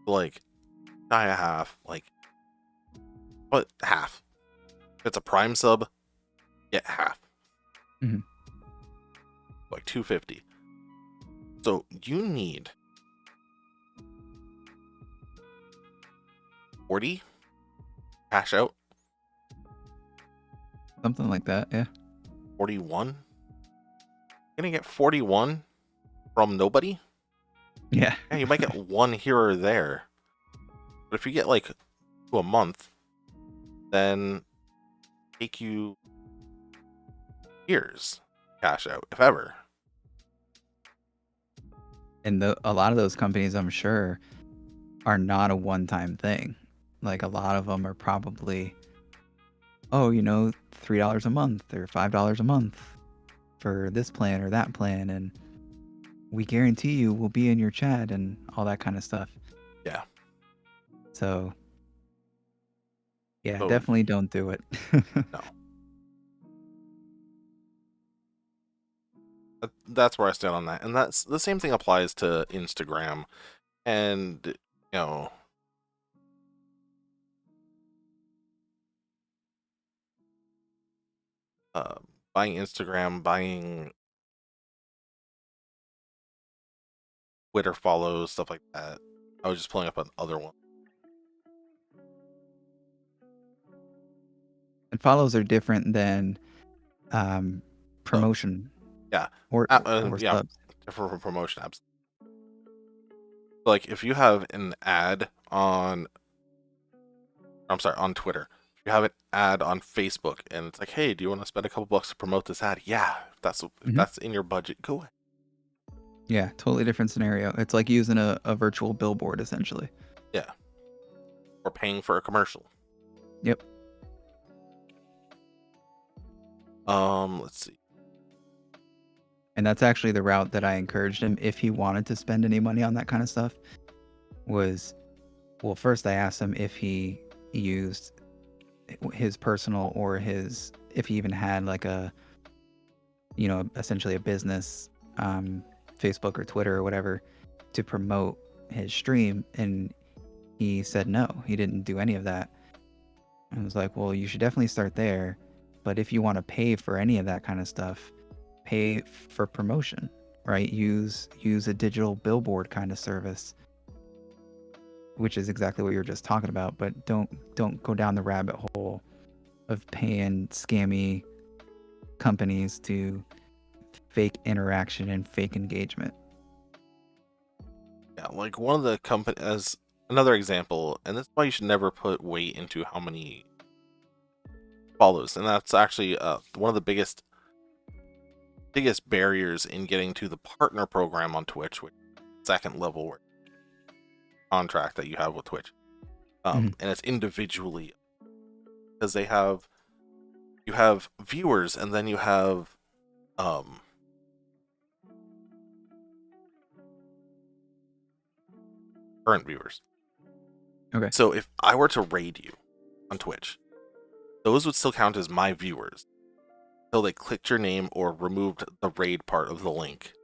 Like, die a half, like, what, half? If it's a Prime sub, get half. Mhm. Like $2.50. So you need 40 cash out, Something like that, yeah. 41. You're gonna get 41 from nobody? Yeah. Yeah, you might get one here or there. But if you get like to a month, then take you years cash out, if ever. And a lot of those companies, I'm sure, are not a one-time thing. Like, a lot of them are probably, oh, $3 a month or $5 a month for this plan or that plan, and we guarantee you we'll be in your chat and all that kind of stuff. Yeah. So, yeah, So definitely don't do it. no. That's where I stand on that. And that's the same thing applies to Instagram and know uh, buying Instagram, buying Twitter follows, stuff like that. I was just pulling up another one. And follows are different than Subs. promotion Yeah. or Yeah, subs. different from promotion apps. Like if you have an ad on Twitter. If you have an ad on Facebook and it's like, hey, do you want to spend a couple bucks to promote this ad? Yeah, if that's in your budget, go ahead. Yeah, totally different scenario. It's like using a virtual billboard essentially. Yeah. Or paying for a commercial. Yep. Let's see. And that's actually the route that I encouraged him if he wanted to spend any money on that kind of stuff. Was, well, first I asked him if he used his personal or if he even had like a, essentially a business, Facebook or Twitter or whatever, to promote his stream. And he said no, he didn't do any of that. I was like, well, you should definitely start there. But if you want to pay for any of that kind of stuff, pay for promotion, right? Use a digital billboard kind of service, which is exactly what you were just talking about. But don't go down the rabbit hole of paying scammy companies to fake interaction and fake engagement. Yeah, like one of the companies, as another example, and that's why you should never put weight into how many follows. And that's actually one of the biggest barriers in getting to the partner program on Twitch, which is the second level contract that you have with Twitch. And it's individually, because you have viewers and then you have current viewers. Okay. So if I were to raid you on Twitch, those would still count as my viewers until they clicked your name or removed the raid part of the link.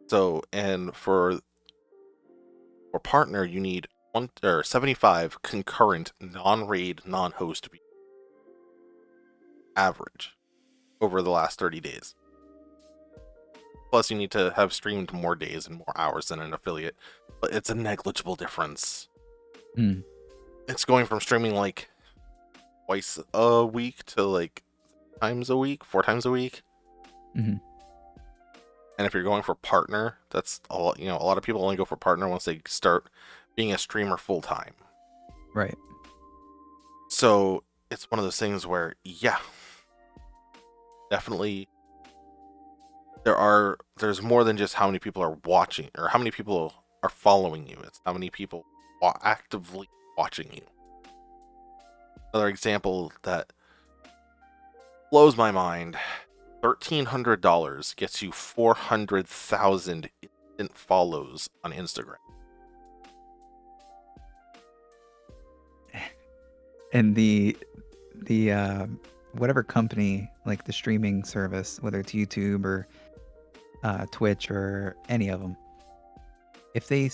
So, and for partner, you need 75 concurrent non-raid, non-host viewers average over the last 30 days. Plus, you need to have streamed more days and more hours than an affiliate, but it's a negligible difference. It's going from streaming like twice a week to like 4 times a week. And if you're going for partner, that's a lot of people only go for partner once they start being a streamer full time. Right. So it's one of those things where, yeah, definitely there's more than just how many people are watching or how many people are following you. It's how many people are actively watching you. Another example that blows my mind, $1,300 gets you 400,000 instant follows on Instagram. And the whatever company, like the streaming service, whether it's YouTube or Twitch or any of them, if they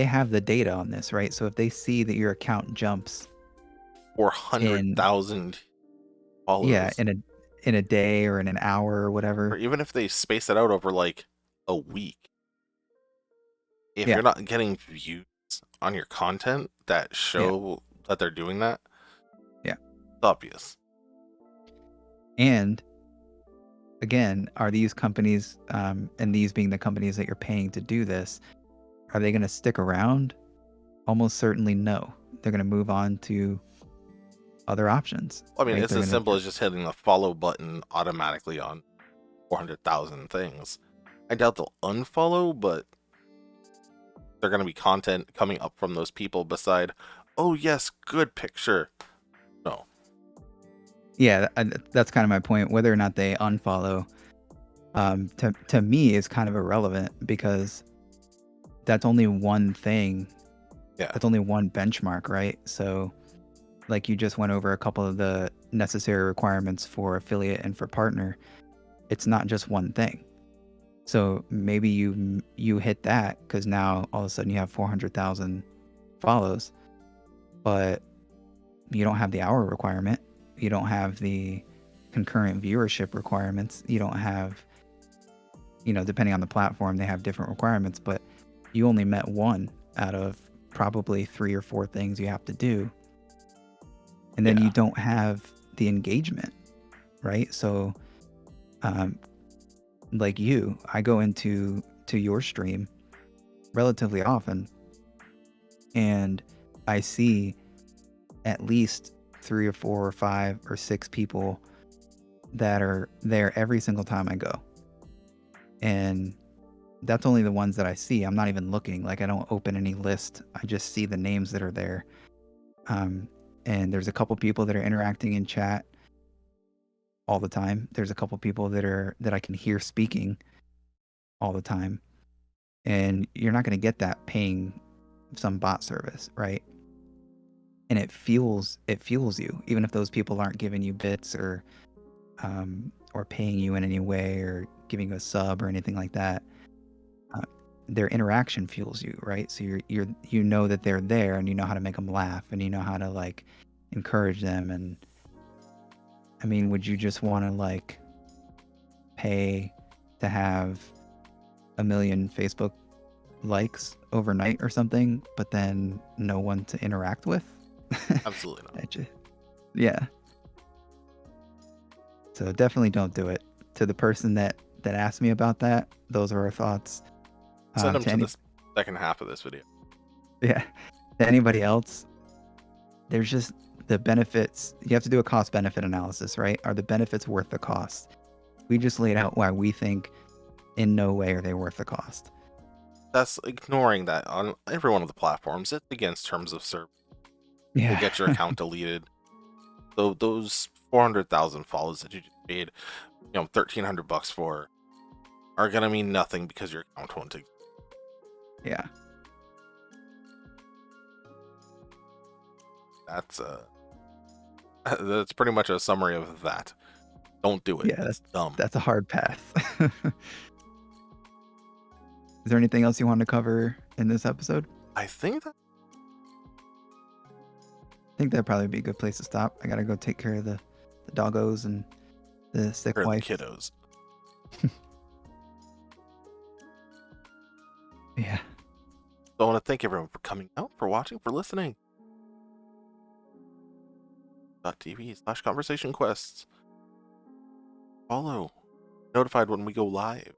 have the data on this, right? So if they see that your account jumps 400,000 followers, yeah, in a day or in an hour or whatever, or even if they space it out over like a week, if you're not getting views on your content that show that they're doing that, it's obvious. And again, are these companies, and these being the companies that you're paying to do this, are they going to stick around? Almost certainly no. They're going to move on to other options. I mean, right? it's as simple as just hitting the follow button automatically on 400,000 things. I doubt they'll unfollow, but they're going to be content coming up from those people beside, oh yes, good picture. No. Yeah, that's kind of my point. Whether or not they unfollow, to me is kind of irrelevant, because that's only one thing. Yeah. That's only one benchmark, right? So, like you just went over a couple of the necessary requirements for affiliate and for partner. It's not just one thing. So maybe you hit that because now all of a sudden you have 400,000 follows, but you don't have the hour requirement. You don't have the concurrent viewership requirements. You don't have depending on the platform, they have different requirements, but you only met one out of probably 3 or 4 things you have to do. And then Yeah. you don't have the engagement, right? So, like I go into your stream relatively often, and I see at least 3 or 4 or 5 or 6 people that are there every single time I go. And that's only the ones that I see. I'm not even looking. Like, I don't open any list. I just see the names that are there. And there's a couple people that are interacting in chat all the time. There's a couple people that I can hear speaking all the time. And you're not going to get that paying some bot service, right? And it fuels you, even if those people aren't giving you bits or paying you in any way or giving you a sub or anything like that. Their interaction fuels you, right? So you know that they're there, and you know how to make them laugh, and you know how to like encourage them. And I mean, would you just want to like pay to have 1 million Facebook likes overnight or something, but then no one to interact with? Absolutely not. Yeah. So definitely don't do it. To the person that asked me about that, those are our thoughts. Send them To to the second half of this video. Yeah. To anybody else, there's just the benefits. You have to do a cost benefit analysis, right? Are the benefits worth the cost? We just laid out why we think in no way are they worth the cost. That's ignoring that on every one of the platforms. It's against terms of service. Yeah. You'll get your account deleted. So those 400,000 follows that you just paid, $1,300 for, are gonna mean nothing because your account won't exist. Yeah. That's pretty much a summary of that. Don't do it. Yeah, It's dumb. that's a hard path. Is there anything else you want to cover in this episode? I think that'd probably be a good place to stop. I gotta go take care of the doggos and the sick for the wife. kiddos. Yeah. So I want to thank everyone for coming out, for watching, for listening. .tv/conversation quests. Follow. Notified when we go live.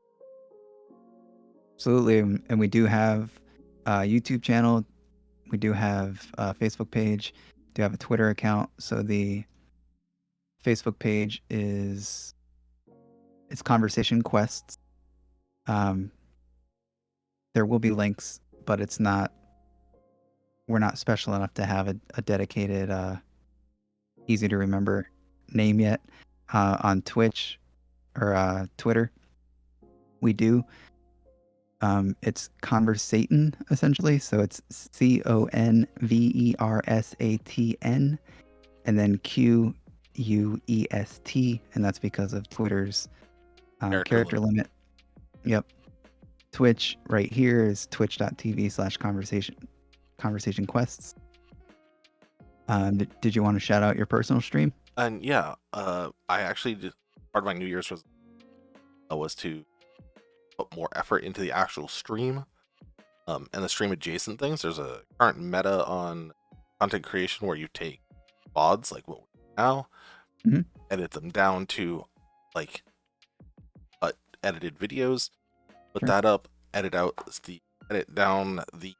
Absolutely. And we do have a YouTube channel. We do have a Facebook page. We do have a Twitter account. So the Facebook page it's Conversation Quests. There will be links, but we're not special enough to have a dedicated, easy to remember name yet. On Twitch or Twitter, we do. It's Conversatn, essentially. So it's CONVERSATN and then QUEST, and that's because of Twitter's character limit. Yep. Twitch right here is twitch.tv/conversation quests. Did you want to shout out your personal stream? And yeah, I actually did, part of my New Year's was to put more effort into the actual stream, and the stream adjacent things. There's a current meta on content creation where you take VODs like what we're doing now, edit them down to like edited videos, put that up, edit down the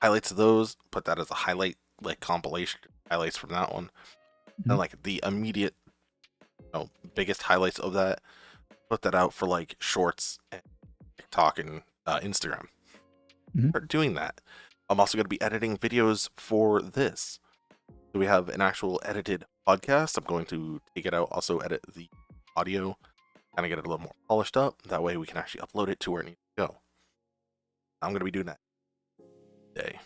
highlights of those, put that as a highlight, like compilation highlights from that one, and like the immediate biggest highlights of that, put that out for like shorts and TikTok and Instagram. Start doing that. I'm also going to be editing videos for this. So we have an actual edited podcast. I'm going to take it out, also edit the audio, kind of get it a little more polished up. That way we can actually upload it to where it needs to go. I'm going to be doing that today.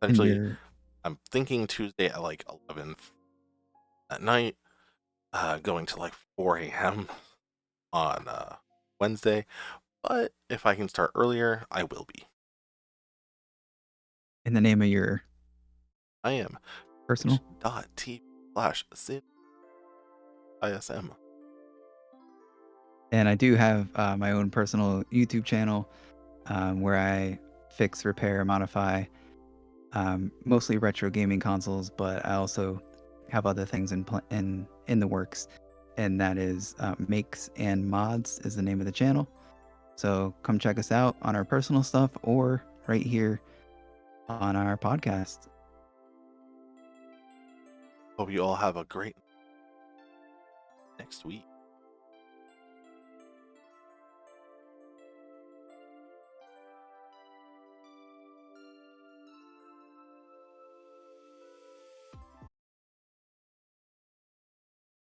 Essentially, I'm thinking Tuesday at like 11 at night, going to like 4 a.m. on Wednesday. But if I can start earlier, I will be. In the name of your I am personal .t/sid ISM. And I do have my own personal YouTube channel where I fix, repair, modify mostly retro gaming consoles, but I also have other things in the works, and that is Makes and Mods is the name of the channel. So come check us out on our personal stuff or right here on our podcast. Hope you all have a great next week.